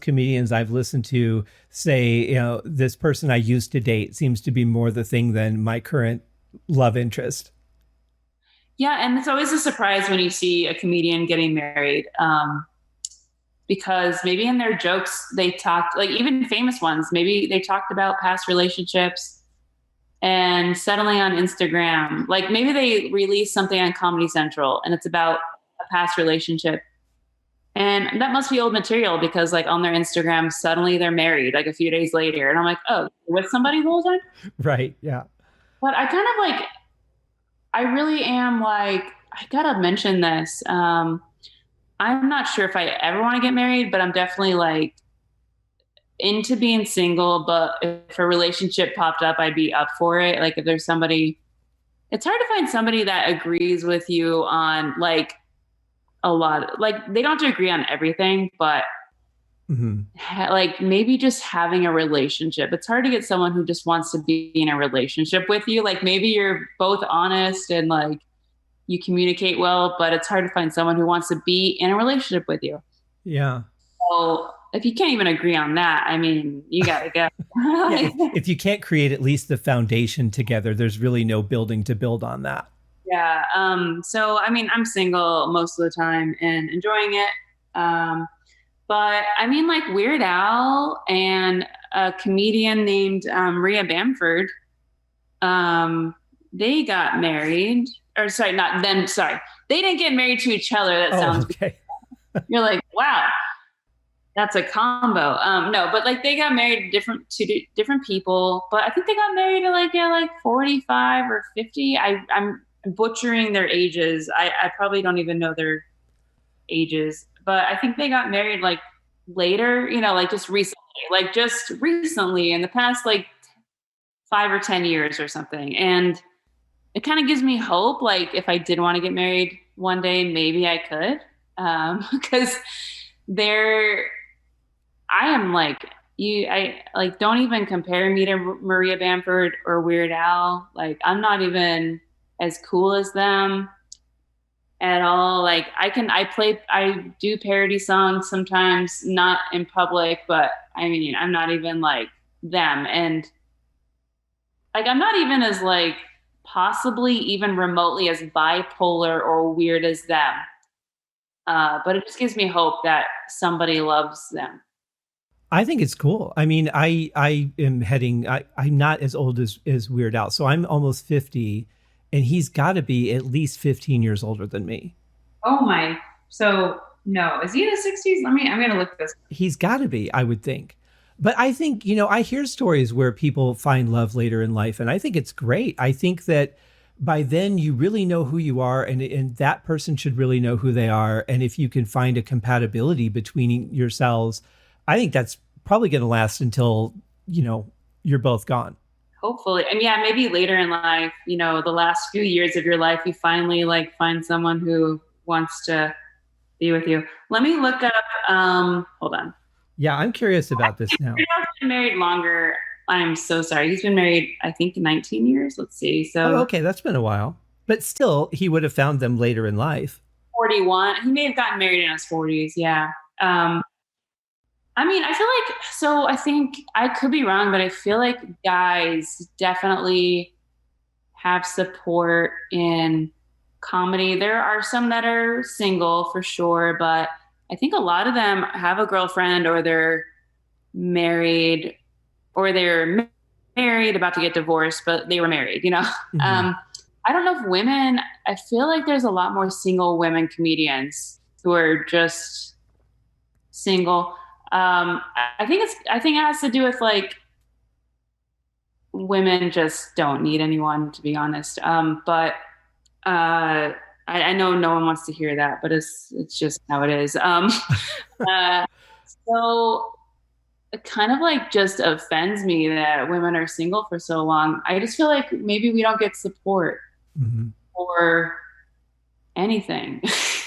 comedians I've listened to say, this person I used to date seems to be more the thing than my current love interest. Yeah, and it's always a surprise when you see a comedian getting married, because maybe in their jokes they talked, like even famous ones, maybe they talked about past relationships and settling on Instagram. Like maybe they released something on Comedy Central and it's about a past relationship. And that must be old material because like on their Instagram, suddenly they're married like a few days later. And I'm like, oh, with somebody the whole time? Right, yeah. But I kind of like, I really am like, I gotta mention this. I'm not sure if I ever want to get married, but I'm definitely like into being single. But if a relationship popped up, I'd be up for it. Like if there's somebody, it's hard to find somebody that agrees with you on like a lot. Like they don't have to agree on everything, but like maybe just having a relationship. It's hard to get someone who just wants to be in a relationship with you. Like maybe you're both honest and like you communicate well, but it's hard to find someone who wants to be in a relationship with you. Yeah. So if you can't even agree on that, I mean, you gotta go. Yeah, if you can't create at least the foundation together, there's really no building to build on that. Yeah. So, I mean, I'm single most of the time and enjoying it. But I mean, like Weird Al and a comedian named Rhea Bamford, they got married. Or sorry, not them. Sorry, they didn't get married to each other. That sounds okay. You're like, wow, that's a combo. No, but like they got married to different people. But I think they got married at like 45 or 50. I'm butchering their ages. I probably don't even know their ages. but I think they got married like later, like just recently in the past, like 5 or 10 years or something. And it kind of gives me hope. Like if I did want to get married one day, maybe I could. Because I am like I like, don't even compare me to Maria Bamford or Weird Al. Like I'm not even as cool as them at all. Like I do parody songs sometimes, not in public, but I mean, I'm not even like them. And like, I'm not even as like possibly even remotely as bipolar or weird as them. But it just gives me hope that somebody loves them. I think it's cool. I mean, I'm not as old as Weird Al. So I'm almost 50 and he's got to be at least 15 years older than me. Oh my. So no, is he in his 60s? I'm going to look this. He's got to be, I would think. But I think, I hear stories where people find love later in life, and I think it's great. I think that by then you really know who you are, and that person should really know who they are. And if you can find a compatibility between yourselves, I think that's probably going to last until, you're both gone. Hopefully. And yeah, maybe later in life, the last few years of your life, you finally like find someone who wants to be with you. Let me look up, hold on. Yeah, I'm curious about this now. He's been married longer. I'm so sorry. He's been married, I think, 19 years. Let's see. So, okay, that's been a while. But still, he would have found them later in life. 41. He may have gotten married in his 40s. Yeah. I mean, I feel like, so I think I could be wrong, but I feel like guys definitely have support in comedy. There are some that are single for sure, but I think a lot of them have a girlfriend or they're married about to get divorced, but they were married, Mm-hmm. I don't know if women, I feel like there's a lot more single women comedians who are just single. I think it has to do with like women just don't need anyone, to be honest. But I know no one wants to hear that, but it's just how it is. So it kind of like just offends me that women are single for so long. I just feel like maybe we don't get support or anything.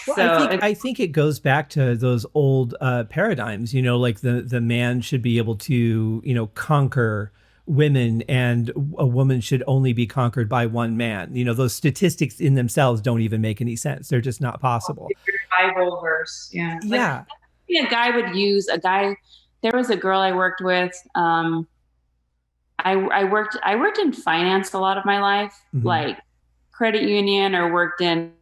Well, So I think it goes back to those old paradigms, like the man should be able to, conquer women and a woman should only be conquered by one man. Those statistics in themselves don't even make any sense. They're just not possible. Bible verse. Yeah. Yeah. Like, a guy would use there was a girl I worked with. I worked in finance a lot of my life, like credit union, or worked in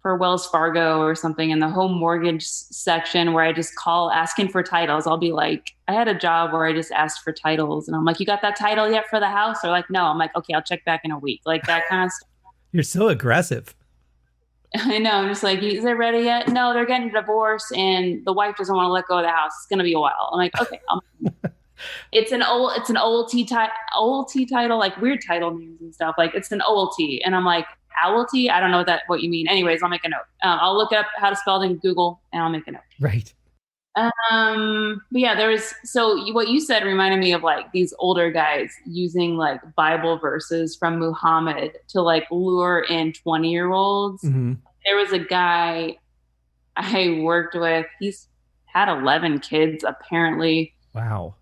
for Wells Fargo or something in the home mortgage section where I just call asking for titles. I'll be like, I had a job where I just asked for titles and I'm like, you got that title yet for the house? Or like, no. I'm like, okay, I'll check back in a week. Like that kind of stuff. You're so aggressive. I know. I'm just like, is it ready yet? No, they're getting a divorce and the wife doesn't want to let go of the house. It's going to be a while. I'm like, okay. It's an OLT title, like weird title names and stuff. Like it's an OLT. And I'm like, OLT? I don't know what you mean. Anyways, I'll make a note. I'll look up how to spell it in Google and I'll make a note. Right. But yeah, what you said reminded me of like these older guys using like Bible verses from Muhammad to like lure in 20-year-olds. Mm-hmm. There was a guy I worked with. He's had 11 kids apparently. Wow.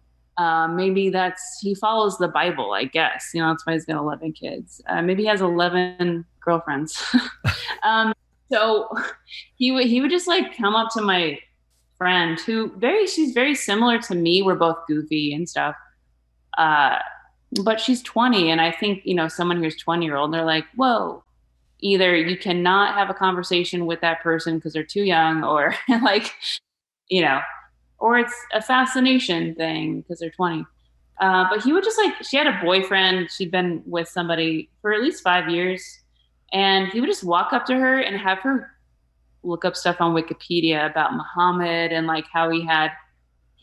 Maybe he follows the Bible, I guess. That's why he's got 11 kids. Maybe he has 11 girlfriends. So he would just like come up to my friend she's very similar to me. We're both goofy and stuff. But she's 20. And I think, someone who's 20-year-old, they're like, whoa, either you cannot have a conversation with that person because they're too young or like, or it's a fascination thing because they're 20. But he would just like, she had a boyfriend. She'd been with somebody for at least 5 years. And he would just walk up to her and have her look up stuff on Wikipedia about Muhammad and like how he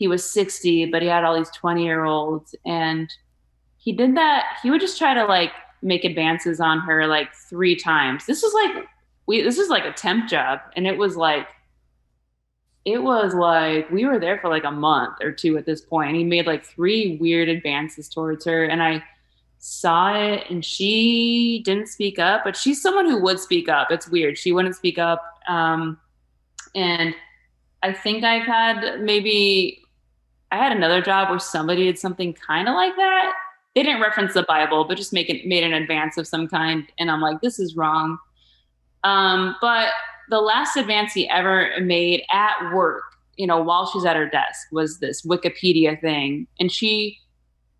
was 60, but he had all these 20-year-olds. And he did that. He would just try to like make advances on her like 3 times. This was like a temp job. And it was like it was like we were there for like a month or two at this point, and he made like 3 weird advances towards her, and I saw it, and she didn't speak up, but she's someone who would speak up. It's weird. She wouldn't speak up. And I think I had another job where somebody did something kind of like that. They didn't reference the Bible, but just made an advance of some kind. And I'm like, this is wrong. But the last advance he ever made at work, while she's at her desk, was this Wikipedia thing. And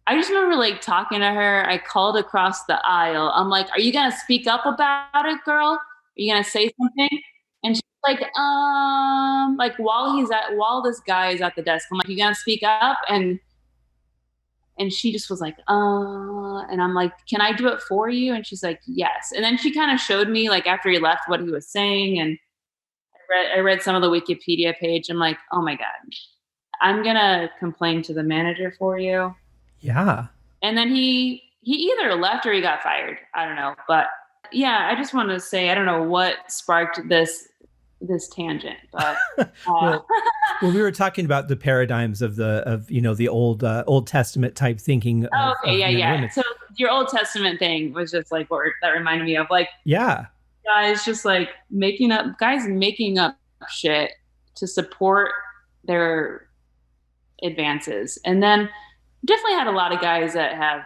I just remember like talking to her. I called across the aisle. I'm like, are you going to speak up about it, girl? Are you going to say something? And she's like while this guy is at the desk, I'm like, you going to speak up? And she just was like, and I'm like, can I do it for you? And she's like, yes. And then she kind of showed me like after he left what he was saying. And I read some of the Wikipedia page. I'm like, oh my God, I'm going to complain to the manager for you. Yeah. And then he either left or he got fired. I don't know. But yeah, I just wanted to say, I don't know what sparked this tangent, but well, we were talking about the paradigms of the Old Testament type thinking. Yeah. So your Old Testament thing was just like that reminded me of, like, yeah, guys just like making up shit to support their advances. And then definitely had a lot of guys that have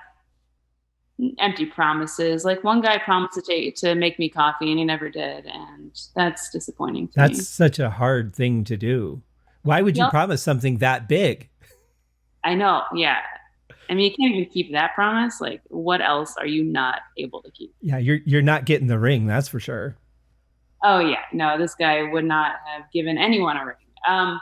empty promises. Like one guy promised to make me coffee and he never did. And that's disappointing to me. That's such a hard thing to do. Why would you promise something that big? I know. Yeah. I mean, you can't even keep that promise. Like, what else are you not able to keep? Yeah. You're not getting the ring. That's for sure. Oh yeah. No, this guy would not have given anyone a ring.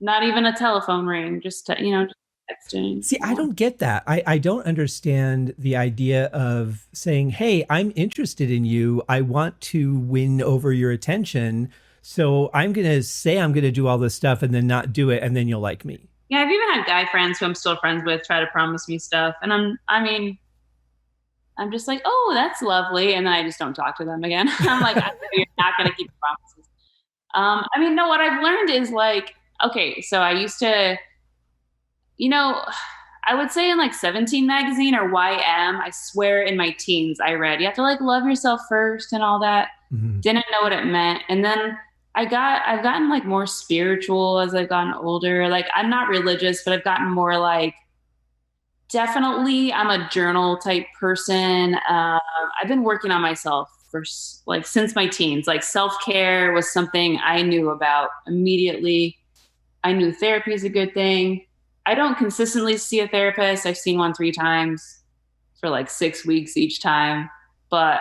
Not even a telephone ring, just texting. See, I don't get that. I don't understand the idea of saying, hey, I'm interested in you. I want to win over your attention. So I'm going to say I'm going to do all this stuff and then not do it. And then you'll like me. Yeah. I've even had guy friends who I'm still friends with try to promise me stuff. And I'm just like, oh, that's lovely. And then I just don't talk to them again. I'm like, I know you're not going to keep promises. No, what I've learned is like, okay, so I used to, I would say in like 17 magazine or YM, I swear in my teens I read, you have to like love yourself first and all that. Mm-hmm. Didn't know what it meant. And then I've gotten like more spiritual as I've gotten older. Like I'm not religious, but I've gotten more like, definitely I'm a journal type person. I've been working on myself since my teens. Like self-care was something I knew about immediately. I knew therapy is a good thing. I don't consistently see a therapist. I've seen one 3 times for like 6 weeks each time. But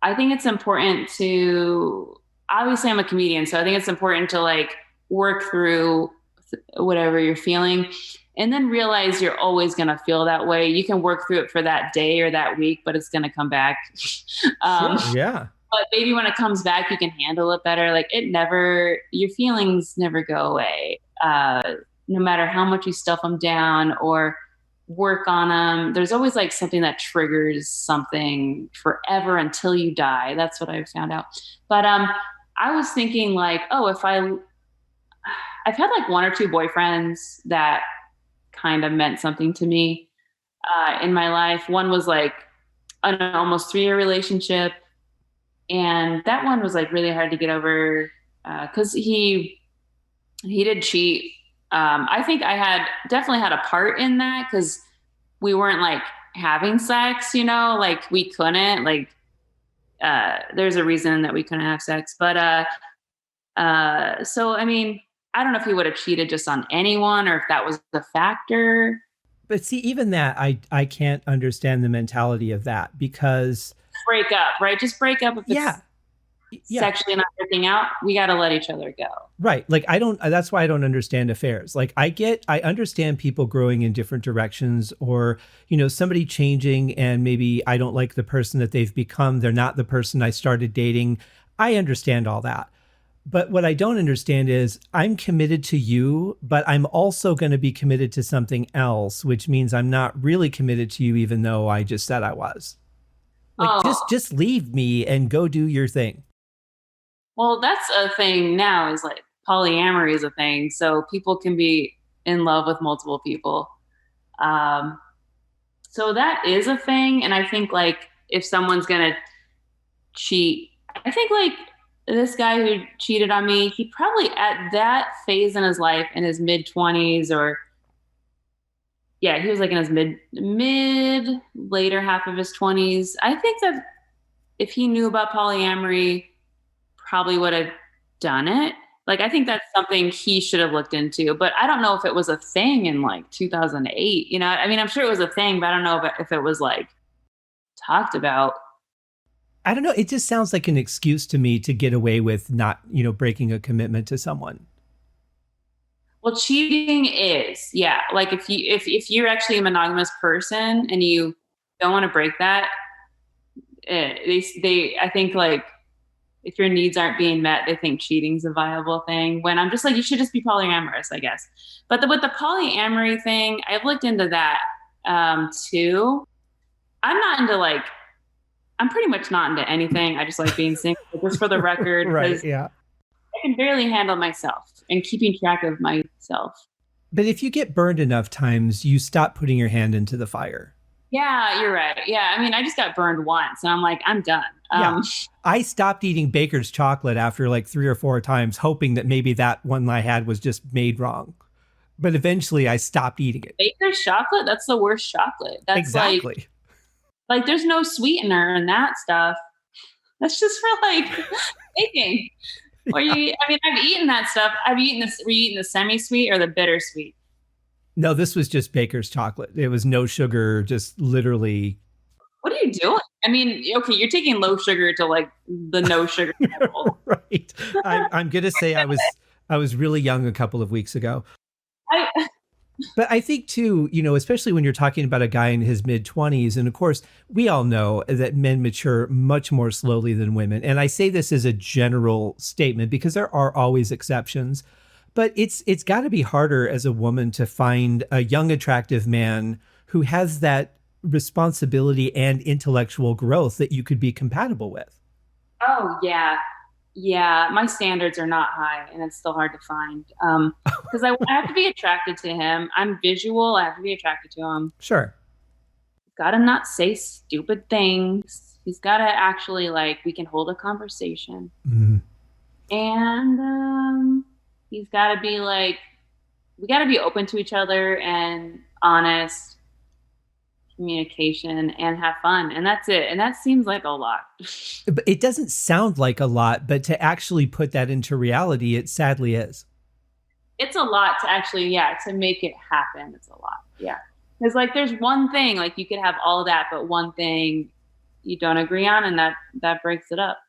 I think it's important to, obviously I'm a comedian, so I think it's important to like work through whatever you're feeling and then realize you're always going to feel that way. You can work through it for that day or that week, but it's going to come back. Sure, yeah. But maybe when it comes back, you can handle it better. Like your feelings never go away. No matter how much you stuff them down or work on them, there's always like something that triggers something forever until you die. That's what I've found out. But I was thinking like, oh, I've had like 1 or 2 boyfriends that kind of meant something to me in my life. One was like an almost 3-year relationship. And that one was like really hard to get over because he did cheat. I think I definitely had a part in that because we weren't like having sex, like we couldn't, like there's a reason that we couldn't have sex. But so, I mean, I don't know if he would have cheated just on anyone or if that was the factor. But see, even that, I can't understand the mentality of that because... break up, right? Just break up if it's sexually not working out. We got to let each other go. Right. Like that's why I don't understand affairs. Like I understand people growing in different directions or, somebody changing and maybe I don't like the person that they've become. They're not the person I started dating. I understand all that. But what I don't understand is I'm committed to you, but I'm also going to be committed to something else, which means I'm not really committed to you, even though I just said I was. Like, just leave me and go do your thing. Well, that's a thing now is like polyamory is a thing. So people can be in love with multiple people. So that is a thing. And I think like if someone's going to cheat, I think like this guy who cheated on me, he probably at that phase in his life in his mid-20s he was like in his mid later half of his 20s. I think that if he knew about polyamory, probably would have done it. Like, I think that's something he should have looked into, but I don't know if it was a thing in like 2008, you know, I mean, I'm sure it was a thing, but I don't know if it was like talked about. I don't know. It just sounds like an excuse to me to get away with not, breaking a commitment to someone. Well, cheating is, yeah. Like if you're actually a monogamous person and you don't want to break that, I think like if your needs aren't being met, they think cheating's a viable thing. When I'm just like, you should just be polyamorous, I guess. But with the polyamory thing, I've looked into that too. I'm pretty much not into anything. I just like being single, just for the record. Right, yeah. I can barely handle myself and keeping track of myself. But if you get burned enough times, you stop putting your hand into the fire. Yeah, you're right. Yeah, I mean, I just got burned once, and I'm like, I'm done. Yeah. I stopped eating Baker's chocolate after like 3 or 4 times, hoping that maybe that one I had was just made wrong. But eventually I stopped eating it. Baker's chocolate? That's the worst chocolate. That's exactly. Like there's no sweetener in that stuff. That's just for like baking. Or I've eaten that stuff. Were you eating the semi-sweet or the bittersweet? No, this was just Baker's chocolate. It was no sugar, just literally. What are you doing? I mean, okay, you're taking low sugar to like the no sugar level. Right. I'm going to say I was really young a couple of weeks ago. But I think too, especially when you're talking about a guy in his mid-20s, and of course, we all know that men mature much more slowly than women. And I say this as a general statement because there are always exceptions, but it's got to be harder as a woman to find a young, attractive man who has that responsibility and intellectual growth that you could be compatible with. Oh, yeah. Yeah, my standards are not high, and it's still hard to find. Because I have to be attracted to him. I'm visual. I have to be attracted to him. Sure. He's got to not say stupid things. He's got to actually, we can hold a conversation. Mm-hmm. And he's got to be we got to be open to each other and honest. Communication and have fun, and that's it. And that seems like a lot. But it doesn't sound like a lot, but to actually put that into reality, it sadly is. It's a lot to actually, to make it happen. It's a lot. Yeah. Because there's one thing, you could have all of that, but one thing you don't agree on, and that breaks it up.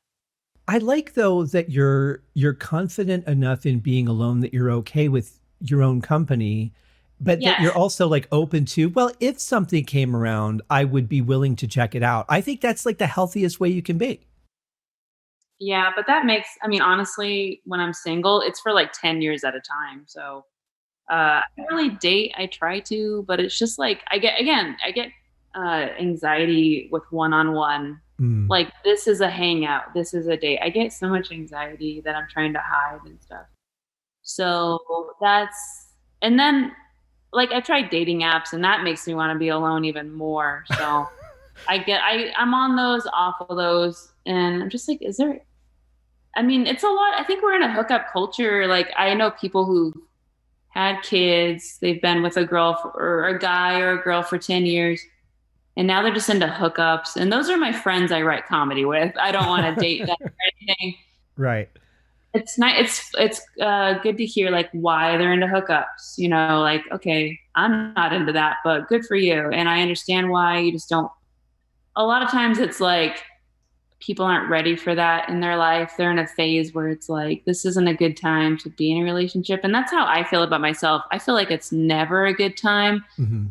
I like though that you're confident enough in being alone that you're okay with your own company. But yes, that you're also open to, well, if something came around, I would be willing to check it out. I think that's the healthiest way you can be. Yeah, but that makes, honestly, when I'm single, it's for 10 years at a time. So I don't really date. I try to, but it's just I get anxiety with one-on-one. This is a hangout. This is a date. I get so much anxiety that I'm trying to hide and stuff. So and then I tried dating apps, and that makes me want to be alone even more. So I'm on those, off of those, and I'm just it's a lot. I think we're in a hookup culture. I know people who had kids, they've been with a girl or a guy or a girl for 10 years, and now they're just into hookups. And those are my friends I write comedy with. I don't want to date them or anything. Right. It's nice. It's good to hear why they're into hookups. Okay, I'm not into that, but good for you. And I understand why. You just don't. A lot of times it's people aren't ready for that in their life. They're in a phase where it's this isn't a good time to be in a relationship. And that's how I feel about myself. I feel like it's never a good time. Mm-hmm.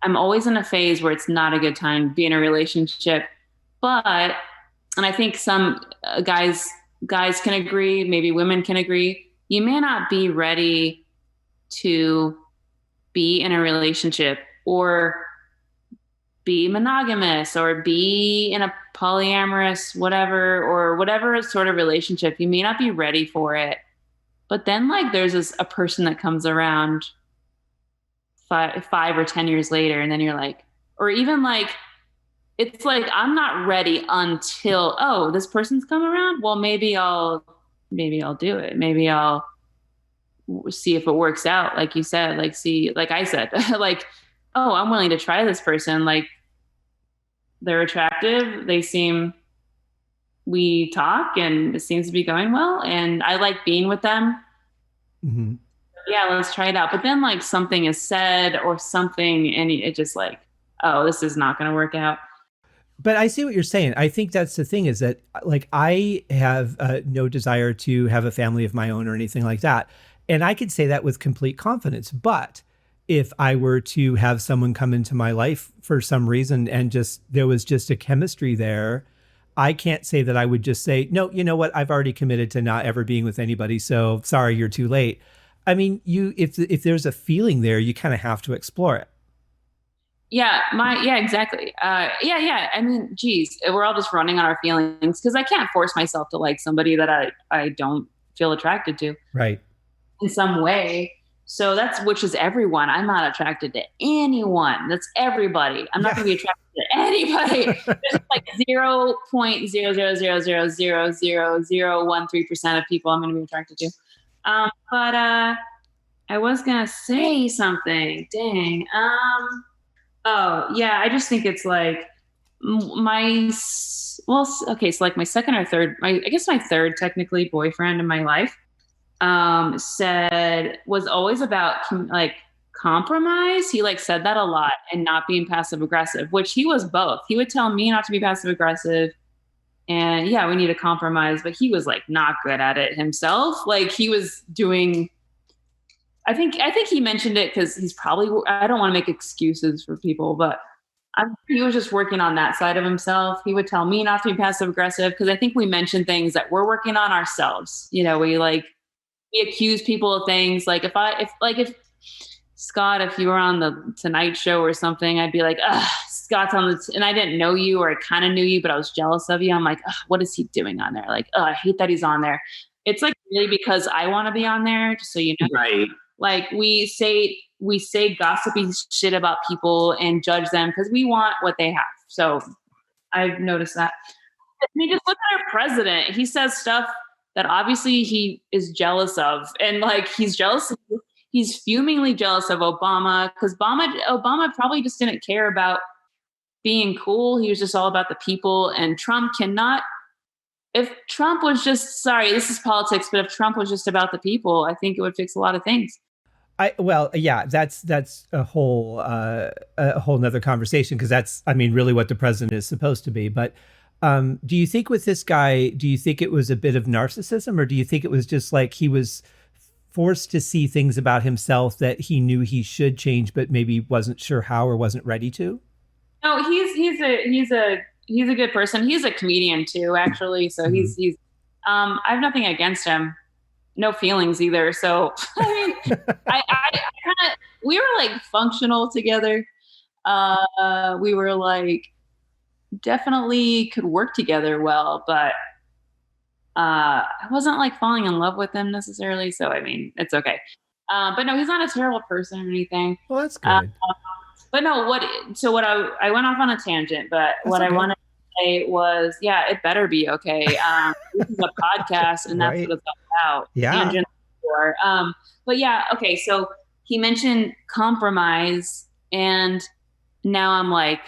I'm always in a phase where it's not a good time to be in a relationship. And I think some guys can agree, maybe women can agree, you may not be ready to be in a relationship or be monogamous or be in a polyamorous whatever sort of relationship. You may not be ready for it, But then like there's a person that comes around 5 or 10 years later, and then you're like, or even like, it's like, I'm not ready until, oh, this person's come around. Well, maybe I'll do it. Maybe I'll see if it works out. Like you said, like, see, like I said, like, oh, I'm willing to try this person. Like they're attractive. We talk and it seems to be going well. And I like being with them. Mm-hmm. Yeah, let's try it out. But then like something is said or something, and it just like, oh, this is not going to work out. But I see what you're saying. I think that's the thing, is that like I have no desire to have a family of my own or anything like that. And I could say that with complete confidence. But if I were to have someone come into my life for some reason and there was just a chemistry there, I can't say that I would just say, no, you know what? I've already committed to not ever being with anybody. So sorry, you're too late. I mean, if there's a feeling there, you kind of have to explore it. Yeah, exactly. Yeah. I mean, geez, we're all just running on our feelings because I can't force myself to like somebody that I don't feel attracted to. Right. In some way. So which is everyone. I'm not attracted to anyone. That's everybody. I'm not going to be attracted to anybody. There's like 0.000000013% of people I'm going to be attracted to. But I was going to say something. Dang. Oh yeah. I just think it's like so like my second or third, I guess my third technically boyfriend in my life, was always about like compromise. He like said that a lot, and not being passive aggressive, which he was both. He would tell me not to be passive aggressive and yeah, we need to compromise, but he was like not good at it himself. Like he was doing, I think he mentioned it because he's probably, I don't want to make excuses for people, but he was just working on that side of himself. He would tell me not to be passive aggressive because I think we mentioned things that we're working on ourselves. You know, we accuse people of things. Like if Scott, if you were on the Tonight Show or something, I'd be like, Scott's on and I didn't know you, or I kind of knew you, but I was jealous of you. I'm like, what is he doing on there? Like, I hate that he's on there. It's like really because I want to be on there, just so you know. Right. Like we say gossipy shit about people and judge them because we want what they have. So I've noticed that. I mean, just look at our president. He says stuff that obviously he is jealous of. And like, he's fumingly jealous of Obama because Obama probably just didn't care about being cool. He was just all about the people. And Trump if Trump was just, sorry, this is politics, but if Trump was just about the people, I think it would fix a lot of things. That's a whole nother conversation, because that's, I mean, really what the president is supposed to be. But do you think with this guy, do you think it was a bit of narcissism, or do you think it was just like he was forced to see things about himself that he knew he should change, but maybe wasn't sure how or wasn't ready to? No, he's a good person. He's a comedian too, actually. So he's I have nothing against him. No feelings either. So I mean, I kind of, we were like functional together. We were like definitely could work together well, but I wasn't like falling in love with him necessarily. So I mean, it's okay. But no, he's not a terrible person or anything. Well, that's good. But no, I went off on a tangent, but that's what okay. I wanted to say was, yeah, it better be okay. This is a podcast, and that's right. What it's all about. Yeah. But yeah, okay. So he mentioned compromise, and now I'm like,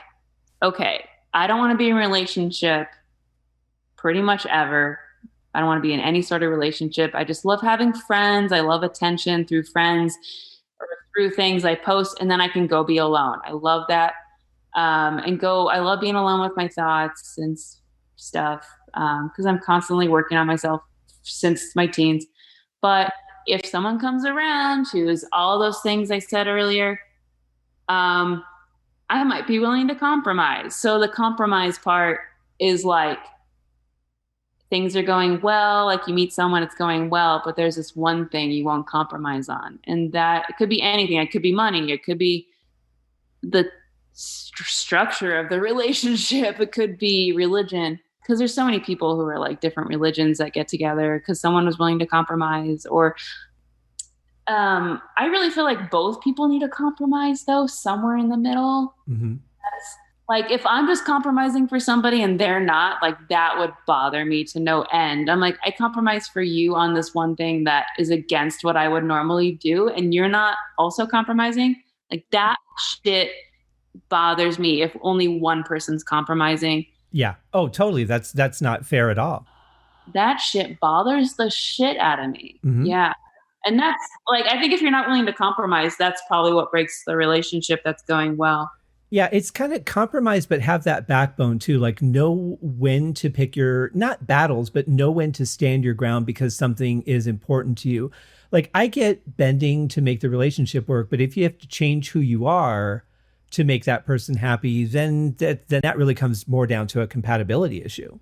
okay, I don't want to be in a relationship pretty much ever. I don't want to be in any sort of relationship. I just love having friends. I love attention through friends or through things I post, and then I can go be alone. I love that. I love being alone with my thoughts and stuff, because I'm constantly working on myself since my teens. But if someone comes around who is all those things I said earlier, I might be willing to compromise. So the compromise part is like, things are going well, like you meet someone, it's going well, but there's this one thing you won't compromise on. And that it could be anything. It could be money. It could be the structure of the relationship. It could be religion. because there's so many people who are like different religions that get together because someone was willing to compromise, or I really feel like both people need to compromise though, somewhere in the middle. Mm-hmm. Like if I'm just compromising for somebody and they're not, like that would bother me to no end. I'm like, I compromise for you on this one thing that is against what I would normally do, and you're not also compromising. Like that shit bothers me if only one person's compromising. Yeah. Oh, totally. That's not fair at all. That shit bothers the shit out of me. Mm-hmm. Yeah. And that's like, I think if you're not willing to compromise, that's probably what breaks the relationship that's going well. Yeah, it's kind of compromise, but have that backbone too. Like know when to pick your, not battles, but know when to stand your ground because something is important to you. Like I get bending to make the relationship work, but if you have to change who you are to make that person happy, then that really comes more down to a compatibility issue.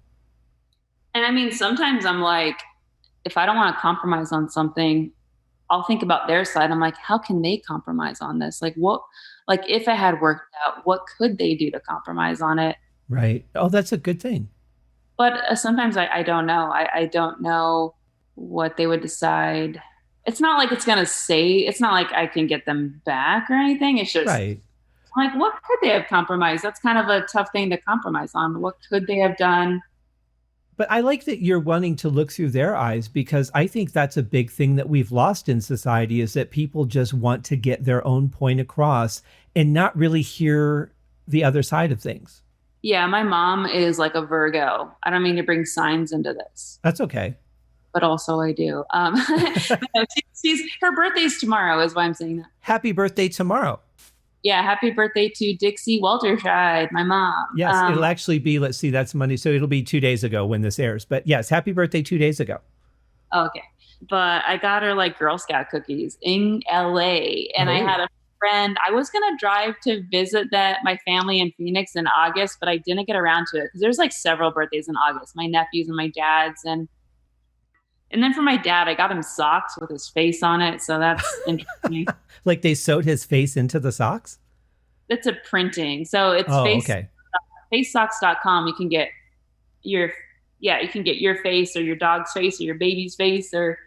And I mean, sometimes I'm like, if I don't want to compromise on something, I'll think about their side. I'm like, how can they compromise on this? Like what, like if it had worked out, what could they do to compromise on it? Right. Oh, that's a good thing. But sometimes I don't know. I don't know what they would decide. It's not like it's not like I can get them back or anything. It's just right. Like, what could they have compromised? That's kind of a tough thing to compromise on. What could they have done? But I like that you're wanting to look through their eyes, because I think that's a big thing that we've lost in society, is that people just want to get their own point across and not really hear the other side of things. Yeah, my mom is like a Virgo. I don't mean to bring signs into this. That's okay. But also I do. Her birthday's tomorrow is why I'm saying that. Happy birthday tomorrow. Yeah, happy birthday to Dixie Walterscheid, my mom. Yes, it'll actually be, let's see, that's Monday. So it'll be 2 days ago when this airs. But yes, happy birthday 2 days ago. Okay. But I got her like Girl Scout cookies in LA. And I had a friend. I was going to drive to visit my family in Phoenix in August, but I didn't get around to it because there's like several birthdays in August. My nephew's and my dad's. And then for my dad, I got him socks with his face on it. So that's interesting. Like they sewed his face into the socks? It's a printing. So it's facesocks.com. You can get your face or your dog's face or your baby's face or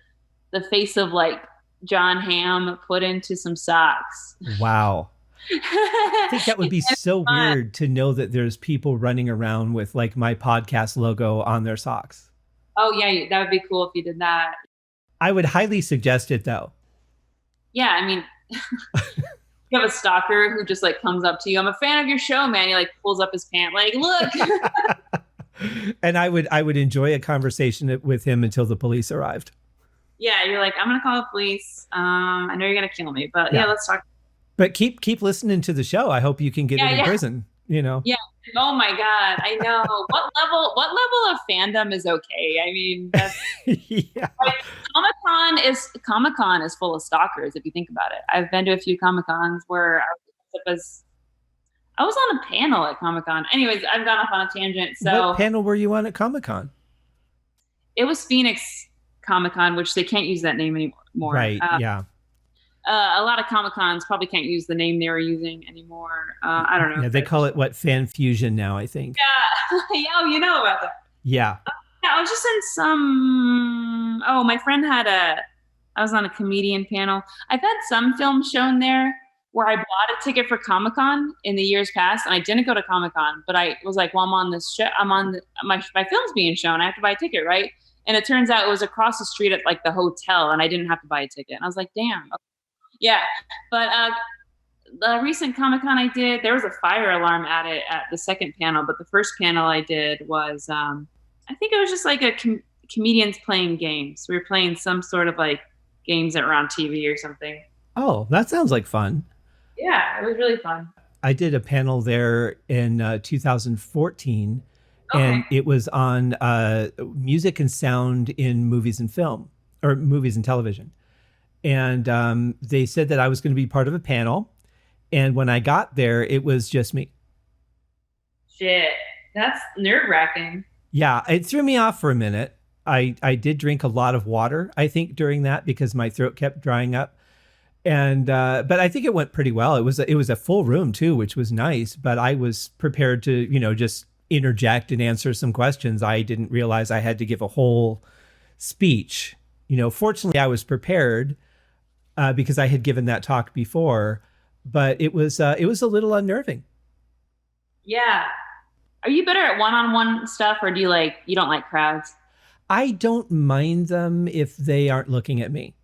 the face of like John Hamm put into some socks. Wow. I think that would be so weird to know that there's people running around with like my podcast logo on their socks. Oh, yeah, that would be cool if you did that. I would highly suggest it, though. Yeah, I mean, you have a stalker who just like comes up to you. I'm a fan of your show, man. He like pulls up his pant, like, look. And I would enjoy a conversation with him until the police arrived. Yeah, you're like, I'm gonna call the police. I know you're gonna kill me, but yeah, let's talk. But keep listening to the show. I hope you can get in prison. You know. Yeah. Oh my God. I know. What level of fandom is okay? I mean, that's, yeah. Comic-Con is full of stalkers if you think about it. I've been to a few Comic-Cons where I was on a panel at Comic-Con. Anyways, I've gone off on a tangent. So what panel were you on at Comic-Con? It was Phoenix Comic-Con, which they can't use that name anymore. Right. Yeah. A lot of Comic-Cons probably can't use the name they were using anymore. I don't know. Yeah, they call it Fan Fusion now, I think. Yeah. Oh, you know about that. Yeah. Yeah, I was just in my friend I was on a comedian panel. I've had some films shown there where I bought a ticket for Comic-Con in the years past, and I didn't go to Comic-Con, but I was like, well, I'm on this show. My film's being shown. I have to buy a ticket, right? And it turns out it was across the street at like the hotel, and I didn't have to buy a ticket. And I was like, damn. Yeah, but the recent Comic-Con I did, there was a fire alarm at the second panel, but the first panel I did was, I think it was just like comedians playing games. We were playing some sort of like games that were on TV or something. Oh, that sounds like fun. Yeah, it was really fun. I did a panel there in 2014, and it was on music and sound in movies and film, or movies and television. And they said that I was going to be part of a panel. And when I got there, it was just me. Shit, that's nerve-wracking. Yeah, it threw me off for a minute. I did drink a lot of water, I think, during that, because my throat kept drying up. And but I think it went pretty well. It was a full room too, which was nice. But I was prepared to, just interject and answer some questions. I didn't realize I had to give a whole speech. Fortunately, I was prepared because I had given that talk before, but it was a little unnerving. Yeah. Are you better at one-on-one stuff, or do you don't like crowds? I don't mind them if they aren't looking at me.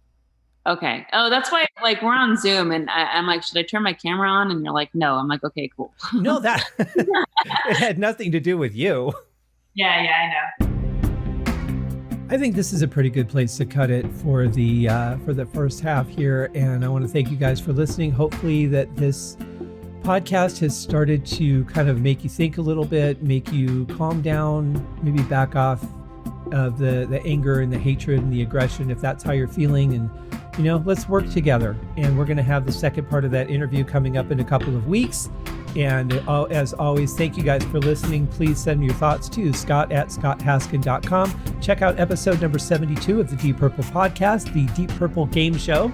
Okay. Oh, that's why, we're on Zoom and I'm like, should I turn my camera on? And you're like, no. I'm like, okay, cool. No, that it had nothing to do with you. Yeah, I know. I think this is a pretty good place to cut it for the first half here. And I want to thank you guys for listening. Hopefully that this podcast has started to kind of make you think a little bit, make you calm down, maybe back off of the anger and the hatred and the aggression, if that's how you're feeling. And, let's work together. And we're going to have the second part of that interview coming up in a couple of weeks. And as always, thank you guys for listening. Please send me your thoughts to scott@scotthaskin.com. Check out episode number 72 of the Deep Purple podcast, the Deep Purple Game Show.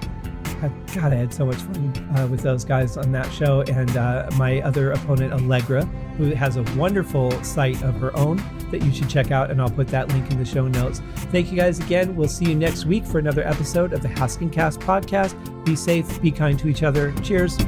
God, I had so much fun with those guys on that show. And my other opponent, Allegra, who has a wonderful site of her own that you should check out. And I'll put that link in the show notes. Thank you guys again. We'll see you next week for another episode of the HaskinCast podcast. Be safe, be kind to each other. Cheers.